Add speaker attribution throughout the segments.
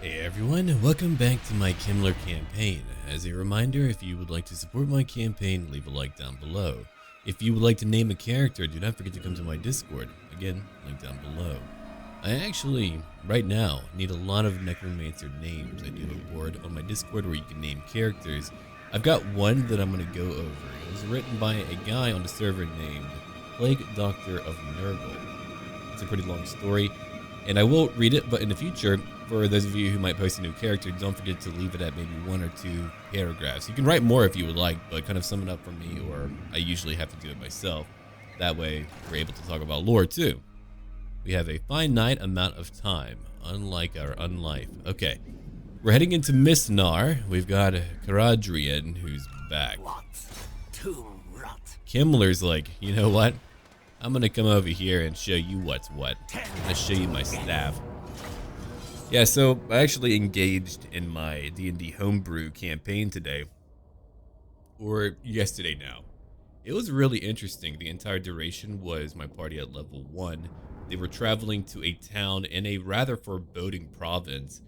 Speaker 1: Hey everyone, welcome back to my Kemmler campaign. As a reminder, if you would like to support my campaign, leave a like down below. If you would like to name a character, do not forget to come to my Discord. Again, link down below. I actually, right now, need a lot of Necromancer names. I do have a board on my Discord where you can name characters. I've got one that I'm going to go over. It was written by a guy on the server named Plague Doctor of Nurgle. It's a pretty long story, and I will read it, but in the future, for those of you who might post a new character, don't forget to leave it at maybe 1 or 2 paragraphs. You can write more if you would like, but kind of sum it up for me, or I usually have to do it myself. That way, we're able to talk about lore too. We have a finite amount of time, unlike our unlife. Okay, we're heading into Mistnar. We've got Caradrian, who's back. Kemmler's like, you know what? I'm gonna come over here and show you what's what. I'm gonna show you my staff. Yeah, so I actually engaged in my D&D homebrew campaign today, or yesterday now. It was really interesting. The entire duration was my party at level 1. They were traveling to a town in a rather foreboding province.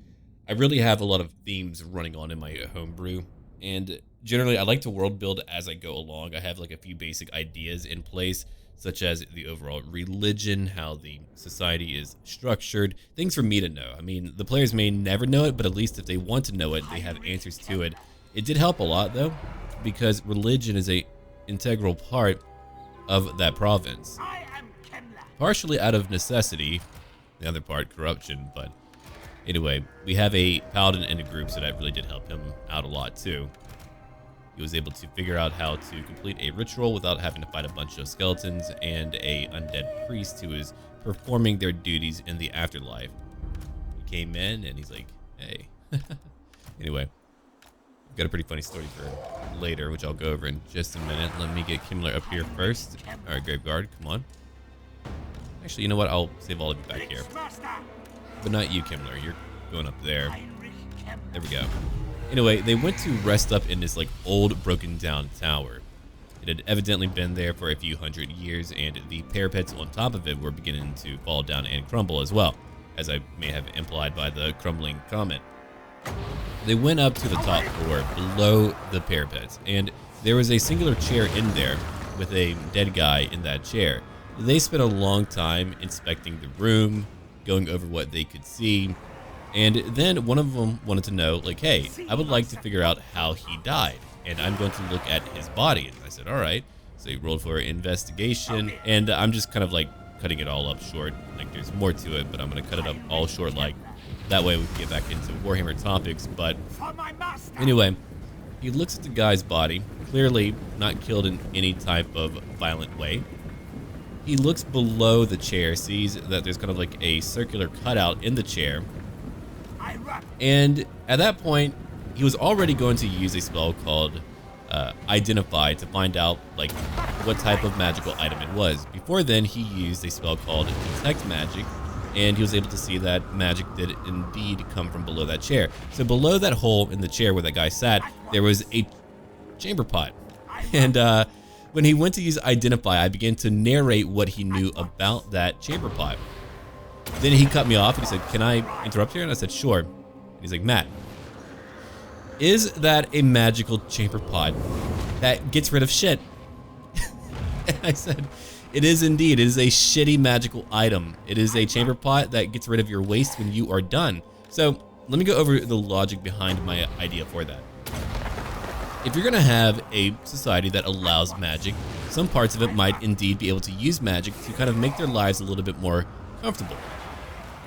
Speaker 1: I really have a lot of themes running on in my homebrew, and generally I like to world build as I go along. I have like a few basic ideas in place, such as the overall religion, how the society is structured, things for me to know. I mean, the players may never know it, but at least if they want to know it, they have answers to it. It did help a lot though, because religion is a integral part of that province. Partially out of necessity, the other part corruption, but anyway, we have a paladin in the group, so that really did help him out a lot too. He was able to figure out how to complete a ritual without having to fight a bunch of skeletons and a undead priest who is performing their duties in the afterlife. He came in and he's like, hey. Anyway, we've got a pretty funny story for later, which I'll go over in just a minute. Let me get Kemmler up here first. All right, Graveguard, come on. Actually, you know what? I'll save all of you back here. But not you, Kemmler. You're going up there. There we go. Anyway, they went to rest up in this like old broken down tower. It had evidently been there for a few hundred years, and the parapets on top of it were beginning to fall down and crumble as well, as I may have implied by the crumbling comment. They went up to the top floor below the parapets, and there was a singular chair in there with a dead guy in that chair. They spent a long time inspecting the room, going over what they could see, and then one of them wanted to know, like, hey, I would like to figure out how he died, and I'm going to look at his body. And I said, all right. So he rolled for investigation, and I'm just kind of like cutting it all up short. Like, there's more to it, but I'm going to cut it up all short, like, that way we can get back into Warhammer topics. But anyway, he looks at the guy's body, clearly not killed in any type of violent way. He looks below the chair, sees that there's kind of like a circular cutout in the chair. And at that point, he was already going to use a spell called Identify to find out like what type of magical item it was. Before then, he used a spell called Detect Magic, and he was able to see that magic did indeed come from below that chair. So below that hole in the chair where that guy sat, there was a chamber pot. And when he went to use Identify, I began to narrate what he knew about that chamber pot. Then he cut me off and he said, can I interrupt here? And I said, sure. And he's like, Matt, is that a magical chamber pot that gets rid of shit? And I said, it is indeed. It is a shitty magical item. It is a chamber pot that gets rid of your waste when you are done. So let me go over the logic behind my idea for that. If you're going to have a society that allows magic, some parts of it might indeed be able to use magic to kind of make their lives a little bit more comfortable.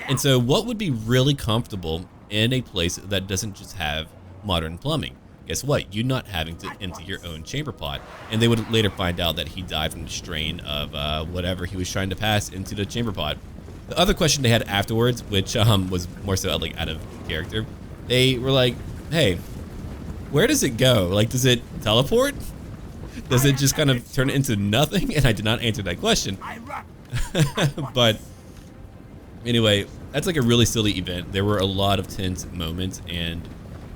Speaker 1: And so what would be really comfortable in a place that doesn't just have modern plumbing? Guess what? You not having to empty your own chamber pot. And they would later find out that he died from the strain of whatever he was trying to pass into the chamber pot. The other question they had afterwards, which was more so like out of character, they were like, hey, where does it go? Like, does it teleport? Does it just kind of turn into nothing? And I did not answer that question. But anyway, that's like a really silly event. There were a lot of tense moments, and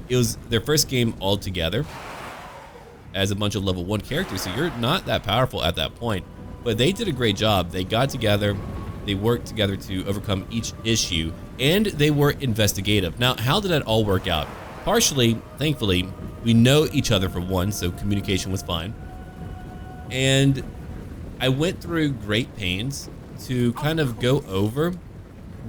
Speaker 1: it was their first game all together as a bunch of level 1 characters, so you're not that powerful at that point. But they did a great job. They got together, They worked together to overcome each issue, and they were investigative. Now, how did that all work out? Partially, thankfully, we know each other for one, so communication was fine. And I went through great pains to kind of go over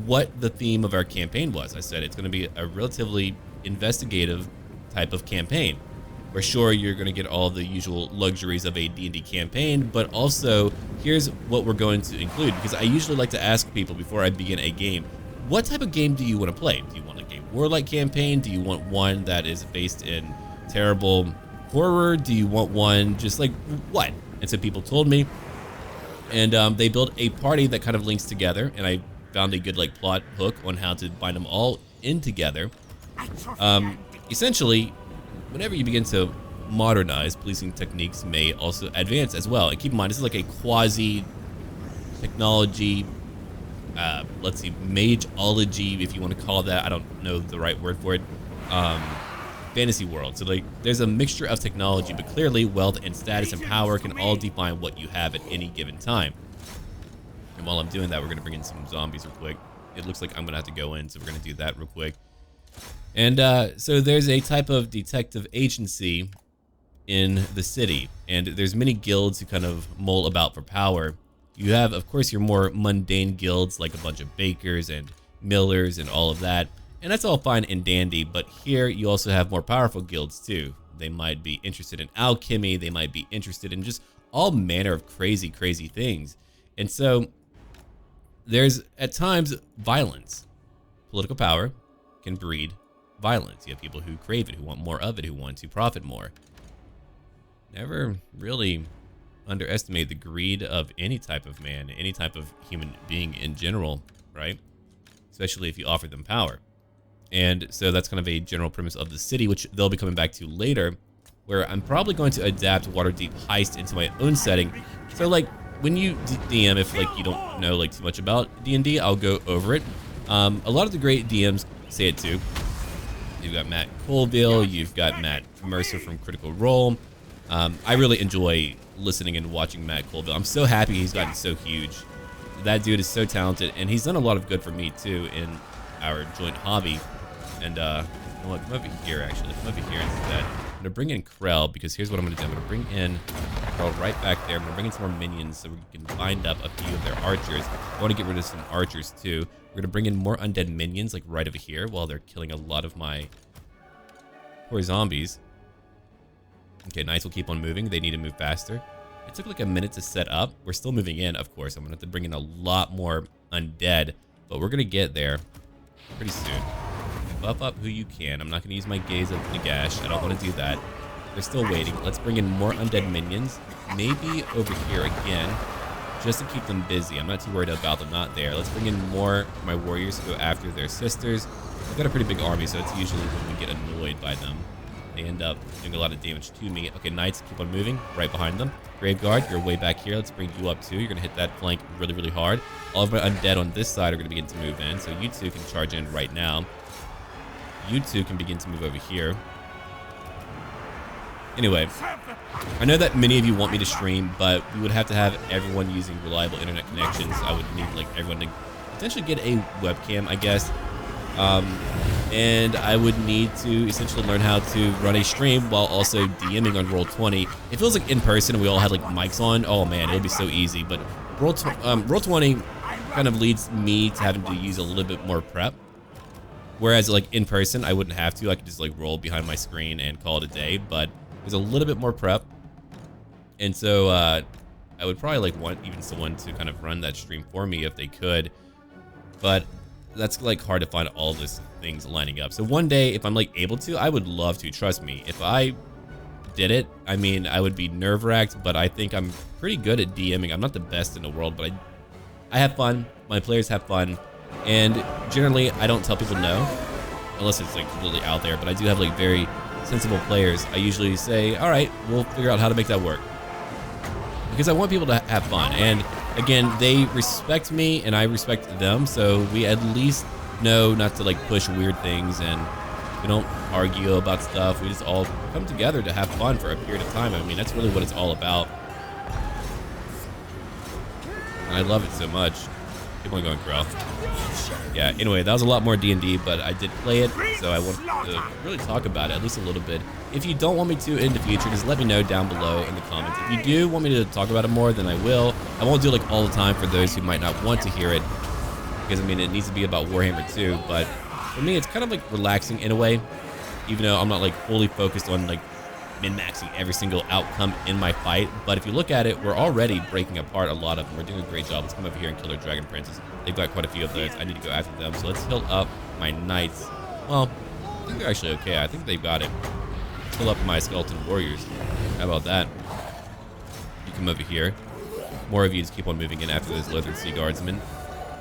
Speaker 1: what the theme of our campaign was. I said it's going to be a relatively investigative type of campaign. Where sure, you're going to get all the usual luxuries of a D&D campaign, but also here's what we're going to include, because I usually like to ask people before I begin a game, what type of game do you want to play? Do you want like a warlike campaign? Do you want one that is based in terrible horror? Do you want one just like what? And so people told me, and they built a party that kind of links together, and I found a good like plot hook on how to bind them all in together. Essentially, whenever you begin to modernize, policing techniques may also advance as well. And keep in mind, this is like a quasi technology, let's see, mageology, if you want to call it that. I don't know the right word for it. Fantasy world. So like, there's a mixture of technology, but clearly wealth and status and power can all define what you have at any given time. And while I'm doing that, we're gonna bring in some zombies real quick. It looks like I'm gonna have to go in, so we're gonna do that real quick. And so there's a type of detective agency in the city, and there's many guilds who kind of mull about for power. You have, of course, your more mundane guilds like a bunch of bakers and millers and all of that, and that's all fine and dandy, but here you also have more powerful guilds too. They might be interested in alchemy, they might be interested in just all manner of crazy things. And so there's at times violence. Political power can breed violence. You have people who crave it, who want more of it, who want to profit more. Never really underestimate the greed of any type of man, any type of human being in general, right? Especially if you offer them power. And so that's kind of a general premise of the city, which they'll be coming back to later, where I'm probably going to adapt Waterdeep Heist into my own setting. So like when you DM, if like you don't know like too much about D&D, I'll go over it. A lot of the great DMs say it too. You've got Matt Colville, you've got Matt Mercer from Critical Role. I really enjoy listening and watching Matt Colville. I'm so happy he's gotten so huge. That dude is so talented, and he's done a lot of good for me too in our joint hobby. And you know what, come over here actually, come over here instead. I'm gonna bring in Krell, because here's what I'm gonna do. I'm gonna bring in Krell right back there. I'm gonna bring in some more minions so we can bind up a few of their archers. I wanna get rid of some archers too. We're gonna bring in more undead minions like right over here while they're killing a lot of my poor zombies. Okay, nice, we'll keep on moving. They need to move faster. It took like a minute to set up. We're still moving in, of course. I'm gonna have to bring in a lot more undead, but we're gonna get there pretty soon. Buff up who you can. I'm not gonna use my Gaze of Nagash. I don't wanna do that. They're still waiting. Let's bring in more undead minions. Maybe over here again, just to keep them busy. I'm not too worried about them not there. Let's bring in more of my warriors to go after their sisters. I've got a pretty big army, so it's usually when we get annoyed by them, they end up doing a lot of damage to me. Okay, knights, keep on moving right behind them. Graveguard, you're way back here. Let's bring you up too. You're gonna hit that flank really hard. All of my undead on this side are gonna begin to move in, so you two can charge in right now. You two can begin to move over here. Anyway, I know that many of you want me to stream, but we would have to have everyone using reliable internet connections. I would need like everyone to potentially get a webcam, I guess. And I would need to essentially learn how to run a stream while also DMing on Roll20. It feels like in person and we all had like mics on. Oh man, it would be so easy. But Roll20 kind of leads me to having to use a little bit more prep. Whereas like in person, I wouldn't have to. I could just like roll behind my screen and call it a day. But there's a little bit more prep. And so I would probably like want even someone to kind of run that stream for me if they could. But that's like hard to find all those things lining up. So one day, if I'm like able to, I would love to. Trust me, if I did it, I mean, I would be nerve-wracked, but I think I'm pretty good at DMing. I'm not the best in the world, but I have fun. My players have fun, and generally, I don't tell people no, unless it's like completely out there. But I do have like very sensible players. I usually say, all right, we'll figure out how to make that work, because I want people to have fun. And again, they respect me and I respect them, so we at least know not to like push weird things, and we don't argue about stuff. We just all come together to have fun for a period of time. I mean, that's really what it's all about. And I love it so much. Keep on going, Corral. Yeah, anyway, that was a lot more D&D, but I did play it, so I wanted to really talk about it, at least a little bit. If you don't want me to in the future, just let me know down below in the comments. If you do want me to talk about it more, then I will. I won't do it like all the time for those who might not want to hear it, because I mean, it needs to be about Warhammer too, but for me, it's kind of like relaxing in a way, even though I'm not like fully focused on like min-maxing every single outcome in my fight. But if you look at it, we're already breaking apart a lot of them. We're doing a great job. Let's come over here and kill their dragon princes. They've got quite a few of those. I need to go after them. So let's heal up my knights. Well, I think they're actually okay. I think they've got it. Heal up my skeleton warriors. How about that? You come over here. More of you just keep on moving in after those leathered sea guardsmen.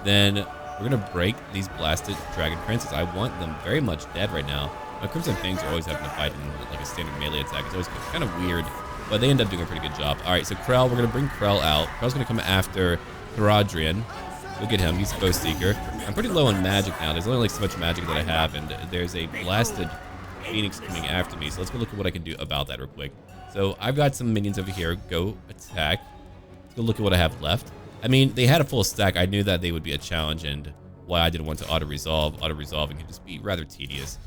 Speaker 1: Then we're gonna break these blasted dragon princes. I want them very much dead right now. My Crimson Fangs are always having to fight in like a standard melee attack. It's always kind of weird, but they end up doing a pretty good job. All right, so Krell, we're going to bring Krell out. Krell's going to come after Haradrian. Look at him. He's a Ghost Seeker. I'm pretty low on magic now. There's only like so much magic that I have, and there's a blasted Phoenix coming after me. So let's go look at what I can do about that real quick. So I've got some minions over here. Go attack. Let's go look at what I have left. I mean, they had a full stack. I knew that they would be a challenge, and why I didn't want to auto-resolve. Auto-resolving can just be rather tedious.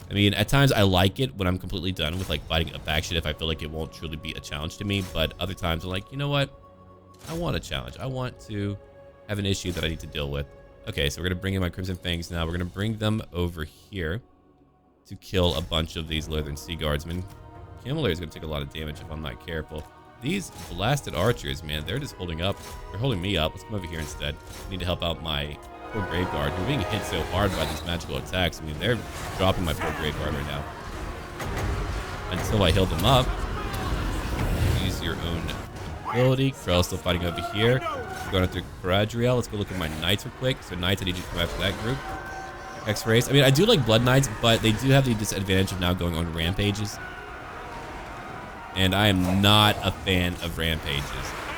Speaker 1: I mean, at times I like it when I'm completely done with like fighting a faction if I feel like it won't truly be a challenge to me, but other times I'm like, you know what? I want a challenge. I want to have an issue that I need to deal with. Okay, so we're going to bring in my Crimson Fangs now. We're going to bring them over here to kill a bunch of these Leathern Sea Guardsmen. Kemmler is going to take a lot of damage if I'm not careful. These blasted archers, man, they're just holding up. They're holding me up. Let's come over here instead. I need to help out my poor Grave Guard. We're being hit so hard by these magical attacks. I mean, they're dropping my poor Grave Guard right now. Until I heal them up. Use your own ability. Krell's still fighting over here. We're going after Caradriel. Let's go look at my Knights real quick. So Knights, I need you to come after that group. X-Race. I mean, I do like Blood Knights, but they do have the disadvantage of now going on rampages. And I am not a fan of rampages.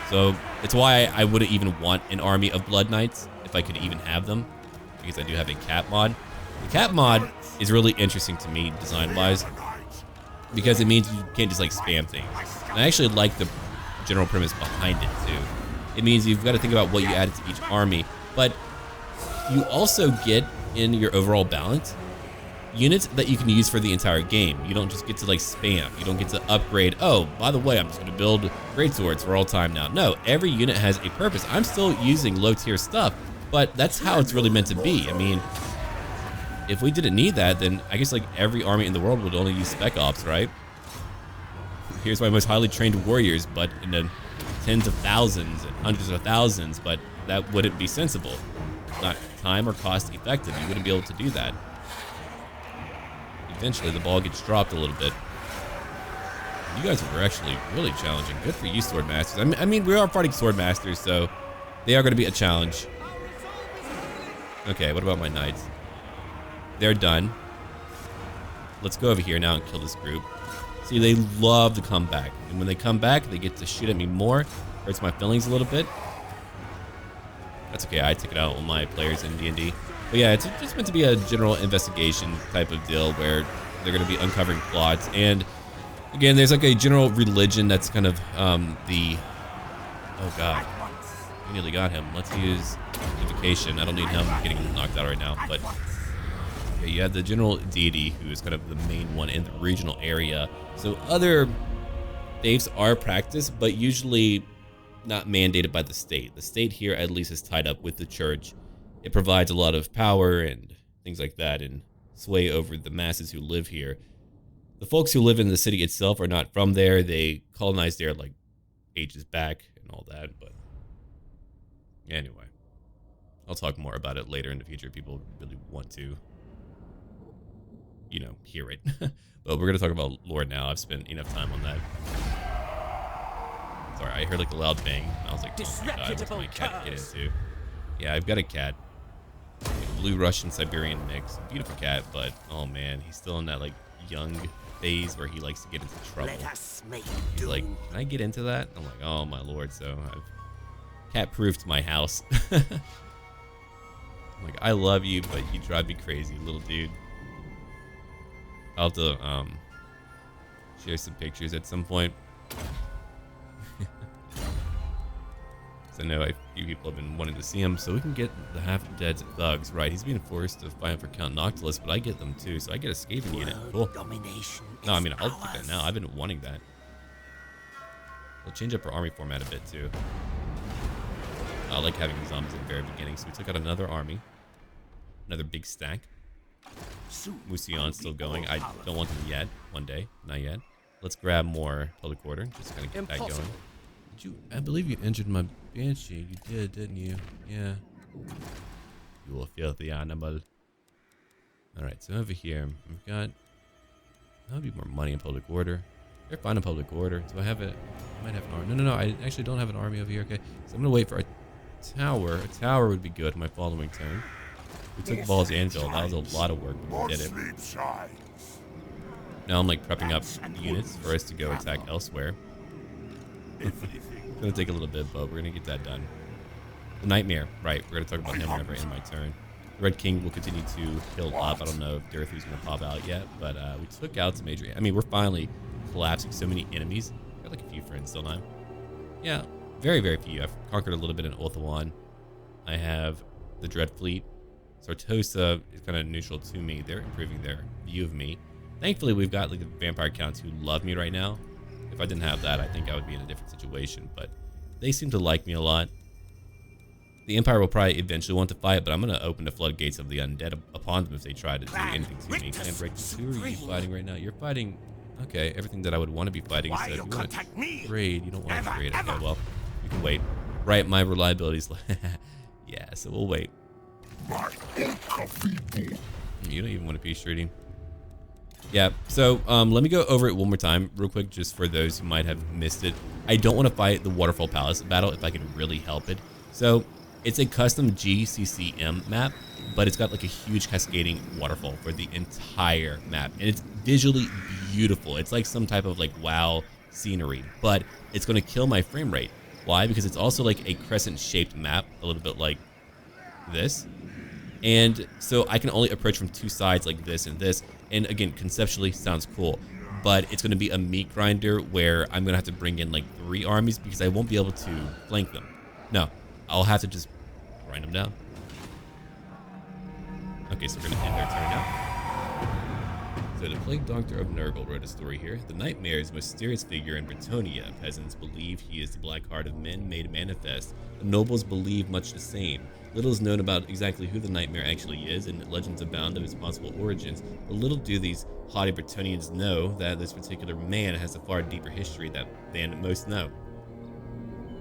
Speaker 1: So it's why I wouldn't even want an army of Blood Knights if I could even have them, because I do have a cat mod. The cat mod is really interesting to me design-wise, because it means you can't just like spam things. And I actually like the general premise behind it too. It means you've got to think about what you added to each army, but you also get in your overall balance units that you can use for the entire game. You don't just get to like spam. You don't get to upgrade. Oh, by the way, I'm just going to build greatswords for all time now. No, every unit has a purpose. I'm still using low tier stuff, but that's how it's really meant to be. I mean, if we didn't need that, then I guess like every army in the world would only use spec ops, right? Here's my most highly trained warriors, but in the tens of thousands and hundreds of thousands, but that wouldn't be sensible. Not time or cost effective. You wouldn't be able to do that. Eventually the ball gets dropped a little bit. You guys were actually really challenging. Good for you, Sword Masters. I mean, we are fighting Sword Masters, so they are going to be a challenge. Okay, what about my Knights? They're done. Let's go over here now and kill this group. See, they love to come back. And when they come back, they get to shoot at me more. Hurts my feelings a little bit. That's okay, I took it out on my players in D&D. But yeah, it's just meant to be a general investigation type of deal where they're going to be uncovering plots. And again, there's like a general religion that's kind of the... Oh god, we nearly got him. Let's use invocation. I don't need him getting knocked out right now. But yeah, you have the general deity who is kind of the main one in the regional area. So other faiths are practiced, but usually not mandated by the state. The state here at least is tied up with the church. It provides a lot of power and things like that and sway over the masses who live here. The folks who live in the city itself are not from there. They colonized there like ages back and all that. But anyway, I'll talk more about it later in the future if people really want to, you know, hear it. But we're going to talk about lore now. I've spent enough time on that. Sorry, I heard like a loud bang. And I was like, oh my god, what's my cat get into? Yeah, I've got a cat. A blue Russian Siberian mix. Beautiful cat, but oh man, he's still in that like young phase where he likes to get into trouble. He's like, can I get into that? I'm like, oh my lord. So I've cat-proofed my house. I'm like, I love you, but you drive me crazy, little dude. I'll have to share some pictures at some point. because I know a few people have been wanting to see him. So we can get the half-dead thugs. Right, he's being forced to fight for Count Noctilus, but I get them too, so I get a scathing unit. Cool. No, I mean, I'll take that now. I've been wanting that. We'll change up our army format a bit too. I like having the zombies at the very beginning, so we took out another army. Another big stack. Musion's still going. I don't want them yet. One day. Not yet. Let's grab more public order. Just kind of get that going. Did you? I believe you injured my Banshee. You did, didn't you? Yeah. You filthy animal. Alright, so over here, we've got... That would be more money in public order. They're fine in public order. Do I have it? I might have an army. No. I actually don't have an army over here. Okay. So I'm going to wait for a tower. A tower would be good my following turn. We took Ball's Anvil. That was a lot of work, but we did it. Now I'm like prepping up units for us to go attack elsewhere. It's gonna take a little bit, but we're gonna get that done. The Nightmare, right? We're gonna talk about him whenever I end my turn. The Red King will continue to heal up. I don't know if Dorothy's gonna pop out yet, but we took out some major. I mean, we're finally collapsing so many enemies. Got like a few friends still now. Yeah, very, very few. I've conquered a little bit in Ulthuan. I have the Dread Fleet. Sartosa is kind of neutral to me. They're improving their view of me. Thankfully, we've got like the vampire counts who love me right now. If I didn't have that, I think I would be in a different situation. But they seem to like me a lot. The Empire will probably eventually want to fight, but I'm going to open the floodgates of the undead upon them if they try to do anything to me. And break. Who are you fighting right now? You're fighting... Okay, everything that I would want to be fighting. Instead, you want to trade. You don't want to trade. Okay, well, you can wait. Right, my reliability's... Yeah, so we'll wait. You don't even want a peace treaty. Yeah, so let me go over it one more time real quick just for those who might have missed it. I don't want to fight the Waterfall Palace battle if I can really help it. So it's a custom GCCM map, but it's got like a huge cascading waterfall for the entire map. And it's visually beautiful. It's like some type of like WoW scenery, but it's going to kill my frame rate. Why? Because it's also like a crescent shaped map, a little bit like this. And so I can only approach from two sides like this and this. And again, conceptually sounds cool, but it's going to be a meat grinder where I'm going to have to bring in like 3 armies because I won't be able to flank them. No, I'll have to just grind them down. Okay, so we're going to end our turn now. So the Plague Doctor of Nurgle wrote a story here. The Nightmare's mysterious figure in Bretonnia. Peasants believe he is the black heart of men made manifest. The nobles believe much the same. Little is known about exactly who the Nightmare actually is, and legends abound of his possible origins, but little do these haughty Bretonians know that this particular man has a far deeper history than most know.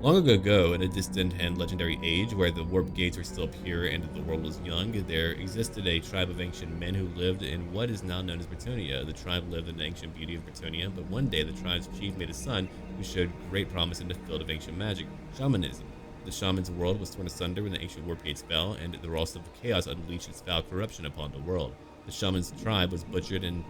Speaker 1: Long ago, in a distant and legendary age where the warp gates were still pure and the world was young, there existed a tribe of ancient men who lived in what is now known as Bretonnia. The tribe lived in the ancient beauty of Bretonnia, but one day the tribe's chief made a son who showed great promise in the field of ancient magic, shamanism. The shaman's world was torn asunder when the ancient warp gates fell, and the Ross of Chaos unleashed its foul corruption upon the world. The shaman's tribe was butchered, and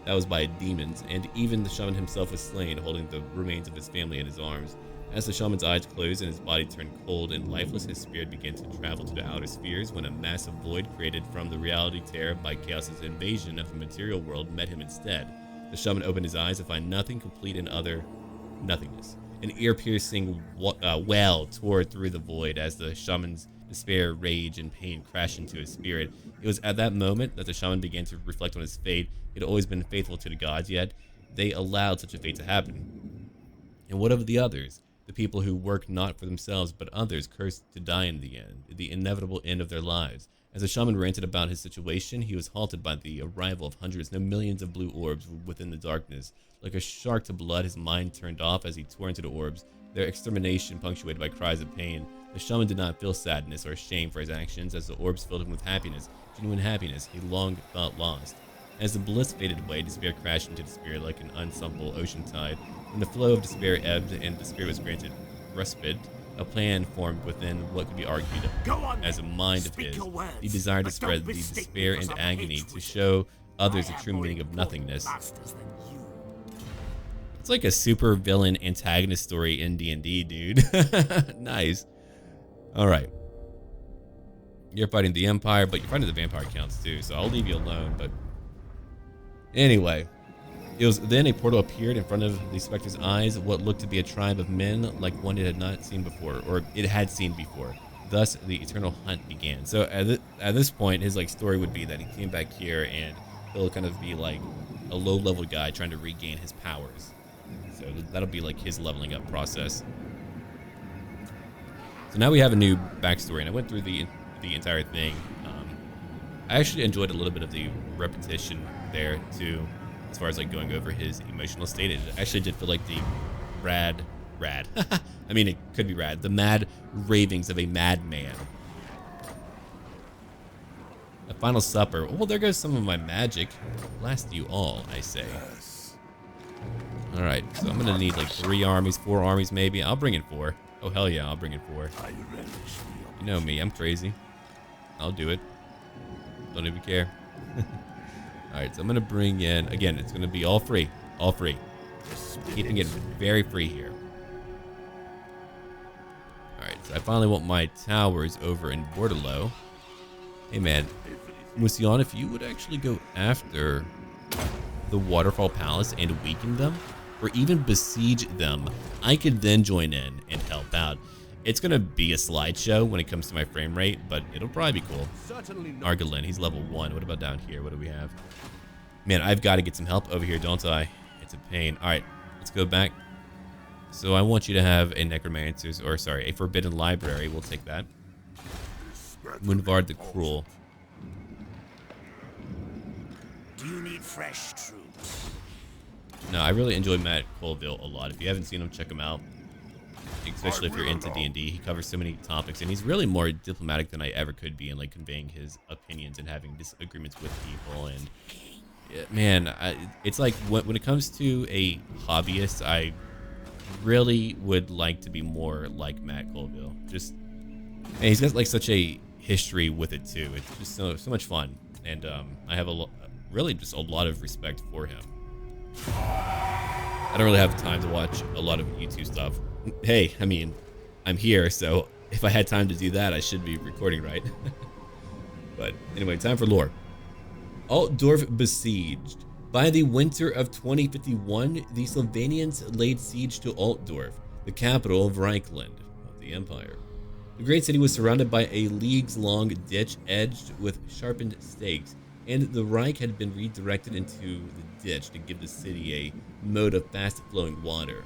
Speaker 1: that was by demons, and even the shaman himself was slain, holding the remains of his family in his arms. As the shaman's eyes closed and his body turned cold and lifeless, his spirit began to travel to the outer spheres when a massive void created from the reality tear by Chaos's invasion of the material world met him instead. The shaman opened his eyes to find nothing complete and utter nothingness. An ear-piercing wail tore through the void as the shaman's despair, rage, and pain crashed into his spirit. It was at that moment that the shaman began to reflect on his fate. He had always been faithful to the gods, yet they allowed such a fate to happen. And what of the others? The people who work not for themselves but others, cursed to die in the end, the inevitable end of their lives. As the shaman ranted about his situation, he was halted by the arrival of hundreds, no millions of blue orbs within the darkness. Like a shark to blood, his mind turned off as he tore into the orbs, their extermination punctuated by cries of pain. The shaman did not feel sadness or shame for his actions, as the orbs filled him with happiness, genuine happiness he long thought lost. As the bliss faded away, despair crashed into the spirit like an unsummable ocean tide. When the flow of despair ebbed and the spirit was granted respite, a plan formed within what could be argued as a mind of his. He desired to spread the despair and agony to show others the true meaning of nothingness. It's like a super villain antagonist story in D&D, dude. Nice. All right. You're fighting the Empire, but you're fighting the vampire counts too, so I'll leave you alone. But anyway, It was then a portal appeared in front of the specter's eyes, what looked to be a tribe of men like one it had not seen before, or it had seen before. Thus, the eternal hunt began. So at this point, his like story would be that he came back here and he'll kind of be like a low-level guy trying to regain his powers. So that'll be like his leveling up process. So now we have a new backstory, and I went through the entire thing. I actually enjoyed a little bit of the repetition there too, as far as like going over his emotional state. It actually did feel like the rad. I mean, it could be rad. The mad ravings of a madman. A final supper. Well, there goes some of my magic. Last you all, I say. All right, so I'm gonna need like 3 armies, 4 armies maybe. I'll bring in 4. Oh hell yeah, I'll bring in 4. You know me, I'm crazy. I'll do it. Don't even care. Alright, so I'm gonna bring in, again, it's gonna be all free. All free. Keeping it very free here. Alright, so I finally want my towers over in Bordello. Hey man, Musion, if you would actually go after the Waterfall Palace and weaken them, or even besiege them, I could then join in and help out. It's gonna be a slideshow when it comes to my frame rate, but it'll probably be cool. Argelin, he's level 1. What about down here? What do we have? Man, I've got to get some help over here, don't I? It's a pain. All right, let's go back. So I want you to have a necromancer's, or sorry, a forbidden library. We'll take that. Mundvard the Cruel.
Speaker 2: Do you need fresh troops?
Speaker 1: No, I really enjoy Matt Colville a lot. If you haven't seen him, check him out. Especially if you're into D&D, he covers so many topics, and he's really more diplomatic than I ever could be in like conveying his opinions and having disagreements with people. And man, it's like when it comes to a hobbyist, I really would like to be more like Matt Colville. Just, and he's got like such a history with it too. It's just so much fun, and I have really just a lot of respect for him. I don't really have time to watch a lot of YouTube stuff. Hey, I mean, I'm here, so if I had time to do that, I should be recording, right? But anyway, time for lore. Altdorf besieged. By the winter of 2051, the Sylvanians laid siege to Altdorf, the capital of Reichland, of the Empire. The great city was surrounded by a leagues-long ditch edged with sharpened stakes, and the Reich had been redirected into the ditch to give the city a mode of fast-flowing water.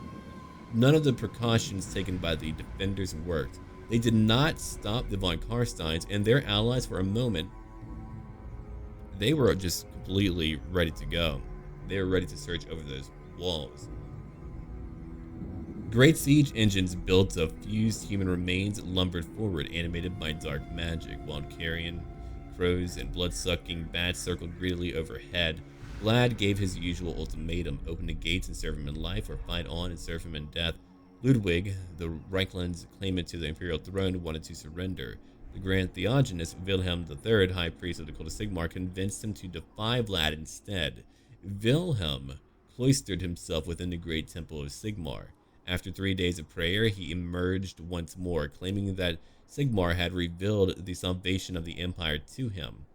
Speaker 1: None of the precautions taken by the defenders worked. They did not stop the von Karsteins and their allies for a moment. They were just completely ready to go. They were ready to search over those walls. Great siege engines built of fused human remains lumbered forward, animated by dark magic, while carrion, crows, and blood-sucking bats circled greedily overhead. Vlad gave his usual ultimatum: open the gates and serve him in life, or fight on and serve him in death. Ludwig, the Reichland's claimant to the imperial throne, wanted to surrender. The Grand Theogenist Wilhelm III, high priest of the cult of Sigmar, convinced him to defy Vlad instead. Wilhelm cloistered himself within the great temple of Sigmar. After 3 days of prayer, he emerged once more, claiming that Sigmar had revealed the salvation of the empire to him.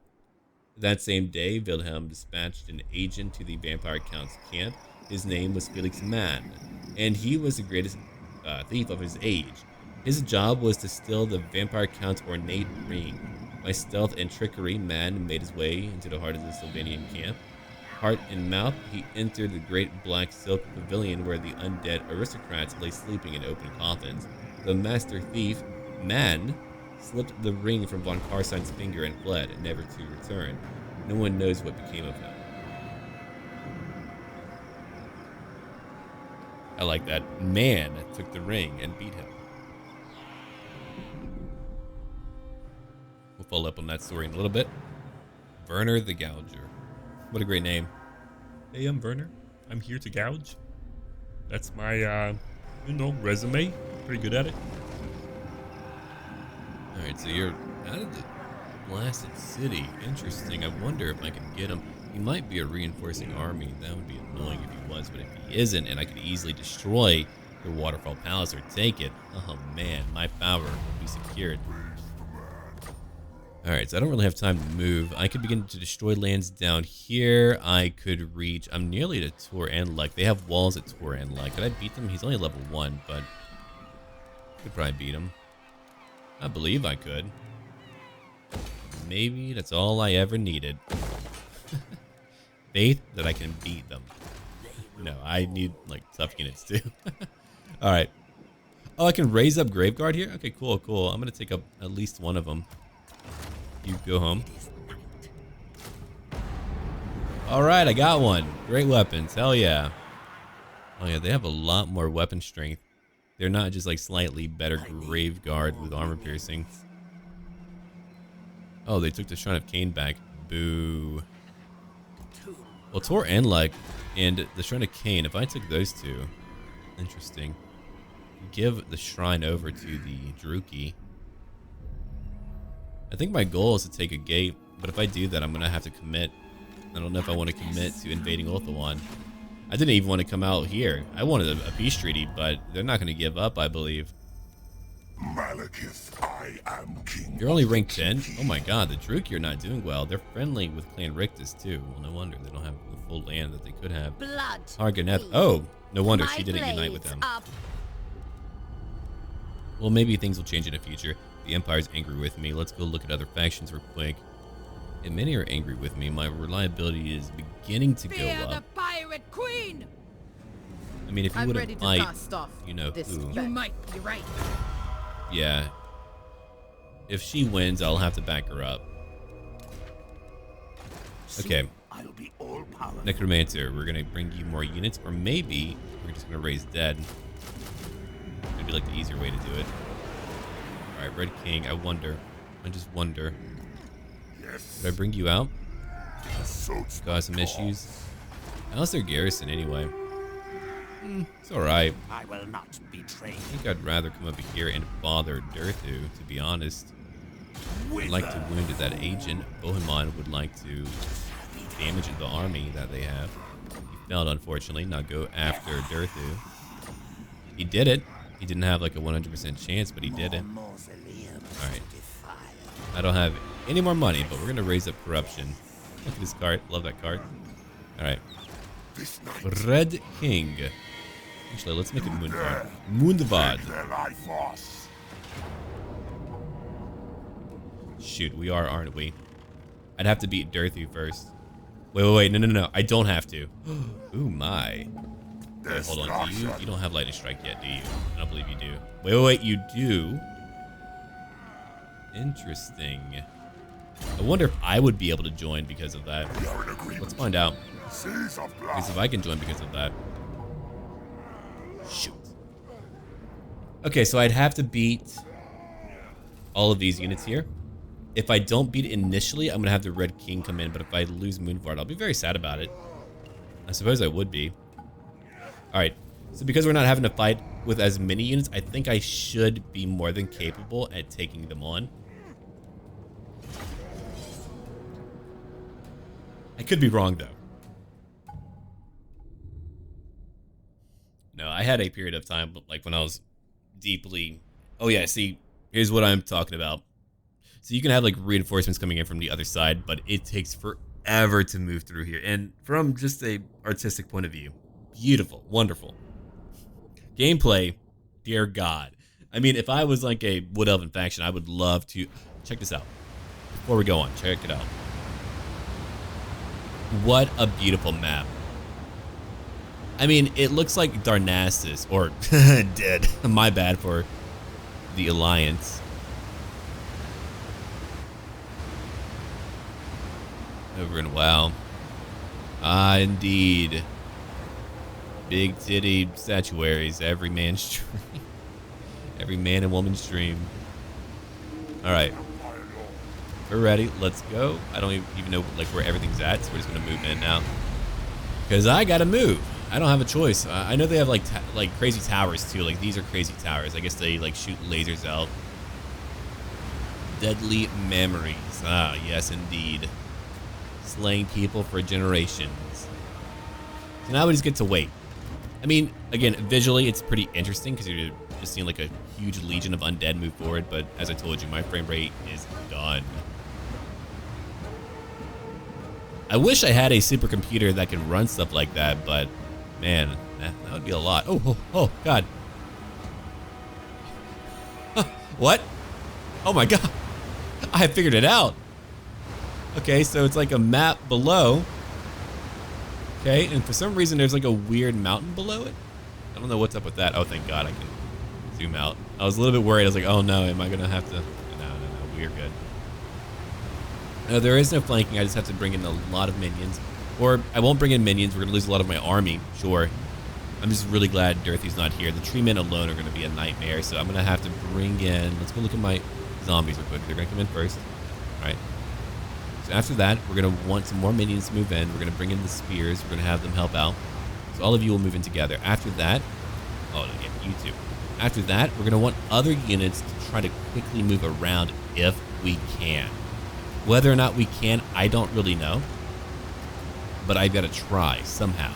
Speaker 1: That same day, Wilhelm dispatched an agent to the vampire count's camp. His name was Felix Mann, and he was the greatest thief of his age. His job was to steal the vampire count's ornate ring. By stealth and trickery, Mann made his way into the heart of the Sylvanian camp. Heart in mouth, he entered the great black silk pavilion where the undead aristocrats lay sleeping in open coffins. The master thief, Mann, slipped the ring from von Karstein's finger and fled, never to return. No one knows what became of him. I like that. Man took the ring and beat him. We'll follow up on that story in a little bit. Werner the Gouger. What a great name.
Speaker 3: Hey, I'm Werner. I'm here to gouge. That's my, resume. Pretty good at it.
Speaker 1: Alright, so you're out of the blasted city. Interesting. I wonder if I can get him. He might be a reinforcing army. That would be annoying if he was, but if he isn't, and I could easily destroy the Waterfall Palace or take it, oh man, my power would be secured. Alright, so I don't really have time to move. I could begin to destroy lands down here. I could reach... I'm nearly to Tor and They have walls at Tor and Could I beat them? He's only level 1, but... I could probably beat him. I believe I could. Maybe that's all I ever needed. Faith that I can beat them. No, I need, like, tough units, too. Alright. Oh, I can raise up Graveguard here? Okay, cool, cool. I'm gonna take up at least one of them. You go home. Alright, I got one. Great weapons. Hell yeah. Oh yeah, they have a lot more weapon strength. They're not just like slightly better Graveguard with armor piercing. Oh, they took the Shrine of Cain back. Boo. Well, Tor and the Shrine of Cain, if I took those two. Interesting. Give the shrine over to the Druki. I think my goal is to take a gate, but if I do that, I'm going to have to commit. I don't know if I want to commit to invading Ulthuan. I didn't even want to come out here. I wanted a peace treaty, but they're not going to give up, I believe.
Speaker 2: Malekith, I am king.
Speaker 1: You're only rank 10? Oh my god, the Druki are not doing well. They're friendly with Clan Rictus, too. Well, no wonder. They don't have the full land that they could have.
Speaker 4: Blood.
Speaker 1: Harganeth. Oh, no wonder she didn't unite with them.
Speaker 4: Up.
Speaker 1: Well, maybe things will change in the future. The Empire's angry with me. Let's go look at other factions real quick. And many are angry with me. My reliability is beginning to go up.
Speaker 4: The pirate queen.
Speaker 1: I mean, if you wouldn't fight, you know who.
Speaker 4: You might be right.
Speaker 1: Yeah. If she wins, I'll have to back her up. Okay.
Speaker 2: I'll be all powerful.
Speaker 1: Necromancer, we're gonna bring you more units, or maybe we're just gonna raise dead. Maybe like the easier way to do it. Alright, Red King, I just wonder.
Speaker 2: Yes.
Speaker 1: Could I bring you out?
Speaker 2: So
Speaker 1: Cause some issues? How's their garrison anyway? It's alright.
Speaker 2: I will not betray.
Speaker 1: I think I'd rather come over here and bother Durthu, to be honest. I'd like to wound that agent. Bohemond would like to damage the army that they have. He failed, unfortunately. Now go after Durthu. He did it. He didn't have like a 100% chance, but he did it. Alright. I don't have any more money, but we're going to raise up corruption. Look at this cart. Love that cart. Alright. Red King. Actually, let's make it Mundvad. Mundvad. Shoot, we are, aren't we? I'd have to beat Durthu first. Wait. No. I don't have to. Ooh, my. Wait, hold on. You don't have Lightning Strike yet, do you? I don't believe you do. Wait. You do? Interesting. I wonder if I would be able to join because of that. Let's find out. Because if I can join because of that. Shoot. Okay, so I'd have to beat all of these units here. If I don't beat it initially, I'm going to have the Red King come in. But if I lose Moonvard, I'll be very sad about it. I suppose I would be. Alright, so because we're not having to fight with as many units, I think I should be more than capable at taking them on. I could be wrong, though. No, I had a period of time, like when I was deeply... Oh yeah, see, here's what I'm talking about. So you can have like reinforcements coming in from the other side, but it takes forever to move through here. And from just a artistic point of view, beautiful, wonderful. Gameplay, dear God. I mean, if I was like a Wood Elven faction, I would love to... Check this out. Before we go on, check it out. What a beautiful map. I mean, it looks like Darnassus, or dead. My bad for the Alliance. Over in WoW. Ah, indeed. Big titty statuaries, every man's dream. Every man and woman's dream. Alright. We're ready. Let's go. I don't even know like where everything's at, so we're just gonna move in now. Because I gotta move. I don't have a choice. I know they have like crazy towers too. Like these are crazy towers. I guess they like shoot lasers out. Deadly memories. Ah, yes indeed. Slaying people for generations. So now we just get to wait. I mean, again, visually it's pretty interesting because you're just seeing like a huge legion of undead move forward. But as I told you, my frame rate is done. I wish I had a supercomputer that could run stuff like that, but man, that would be a lot. Oh, God. What? Oh my God. I have figured it out. Okay, so it's like a map below. Okay, and for some reason there's like a weird mountain below it. I don't know what's up with that. Oh, thank God I can zoom out. I was a little bit worried. I was like, oh no, am I gonna have to? No, we're good. No, there is no flanking. I just have to bring in a lot of minions. Or I won't bring in minions. We're gonna lose a lot of my army, sure. I'm just really glad Dorothy's not here. The tree men alone are gonna be a nightmare, so I'm gonna have to bring in, let's go look at my zombies real quick. They're gonna come in first. All right. So after that, we're gonna want some more minions to move in. We're gonna bring in the spears. We're gonna have them help out. So all of you will move in together. After that, oh yeah, you too. After that, we're gonna want other units to try to quickly move around if we can. Whether or not we can, I don't really know. But I've gotta try somehow.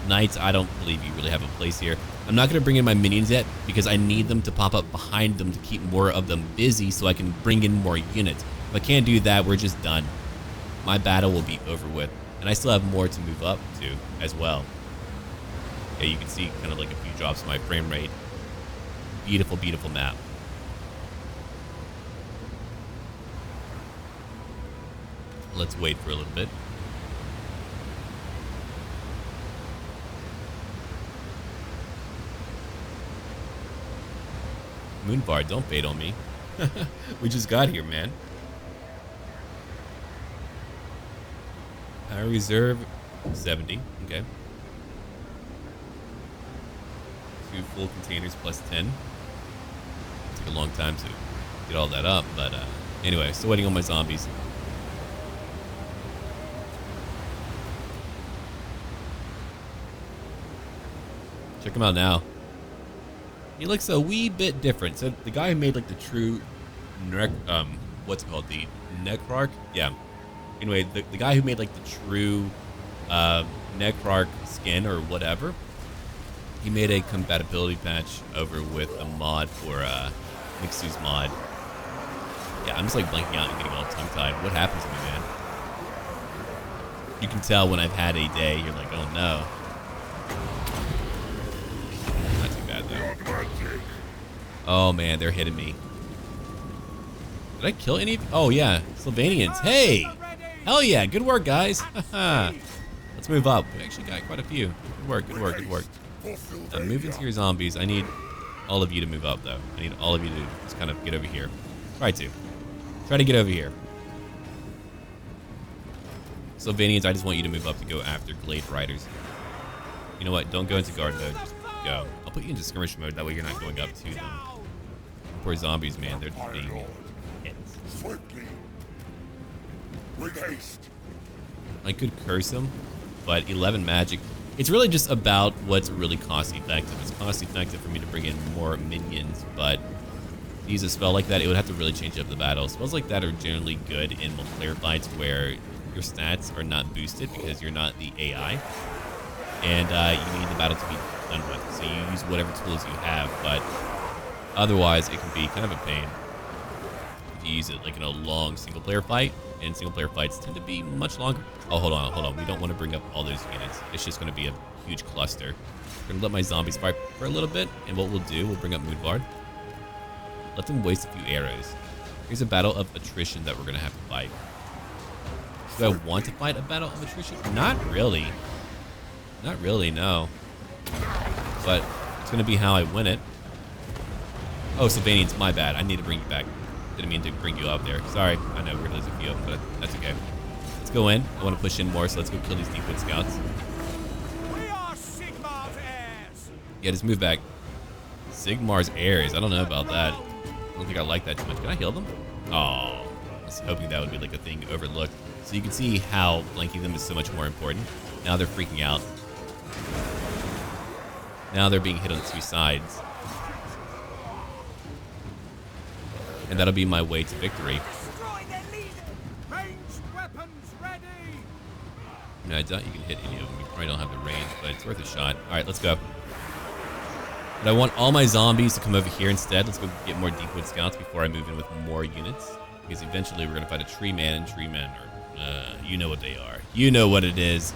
Speaker 1: Knights, I don't believe you really have a place here. I'm not gonna bring in my minions yet because I need them to pop up behind them to keep more of them busy so I can bring in more units. If I can't do that, we're just done. My battle will be over with. And I still have more to move up to as well. Yeah, you can see kind of like a few drops in my frame rate. Beautiful, beautiful map. Let's wait for a little bit. Moonbar, don't bait on me. We just got here, man. Power reserve, 70. Okay. 2 full containers plus 10. Took a long time to get all that up, but anyway, still waiting on my zombies. Check him out now. He looks a wee bit different. So the guy who made like the true, what's it called? The Necrarch? Yeah. Anyway, the guy who made like the true Necrarch skin or whatever, he made a compatibility patch over with a mod for Mixu's mod. Yeah, I'm just like blanking out and getting all tongue-tied. What happens to me, man? You can tell when I've had a day, you're like, oh no. Not too bad though. Oh man, they're hitting me. Did I kill any of you? Oh yeah, Sylvanians. Hey! Hell yeah, good work guys. Let's move up. We actually got quite a few. Good work, good work, good work. Move into your zombies. I need all of you to move up though. I need all of you to just kind of get over here. Try to get over here. Sylvanians, I just want you to move up to go after Glade Riders. You know what? Don't go into guard mode. Just go. I'll put you into skirmish mode. That way you're not going up to them. Poor zombies, man. They're just being hit.
Speaker 2: Swiftly. With haste.
Speaker 1: I could curse them, but 11 magic. It's really just about what's really cost effective. It's cost effective for me to bring in more minions, but to use a spell like that, it would have to really change up the battle. Spells like that are generally good in multiplayer fights where your stats are not boosted because you're not the AI, and you need the battle to be done with. So you use whatever tools you have, but otherwise it can be kind of a pain if you use it like in a long single player fight, and single player fights tend to be much longer. Oh, hold on. We don't want to bring up all those units. It's just going to be a huge cluster. I'm going to let my zombies fight for a little bit, and what we'll do, we'll bring up Moonbard. Let them waste a few arrows. Here's a battle of attrition that we're going to have to fight. Do I want to fight a battle of attrition? Not really. Not really, no. But it's going to be how I win it. Oh, Sylvanians, my bad. I need to bring you back. Didn't mean to bring you up there. Sorry. I know we're going to lose a few of them, but that's okay. Let's go in. I want to push in more, so let's go kill these Deepwood scouts.
Speaker 2: We are Sigmar's heirs.
Speaker 1: Yeah, just move back. Sigmar's heirs. I don't know about that. I don't think I like that too much. Can I heal them? Oh, I was hoping that would be like a thing overlooked. So you can see how flanking them is so much more important. Now they're freaking out. Now they're being hit on 2 sides. And that'll be my way to victory.
Speaker 2: Destroy their leader. Ranged weapons ready.
Speaker 1: I mean, I doubt you can hit any of them. You probably don't have the range, but it's worth a shot. All right, let's go. But I want all my zombies to come over here instead. Let's go get more Deepwood scouts before I move in with more units. Because eventually we're going to fight a tree man, and tree men are You know what they are. You know what it is.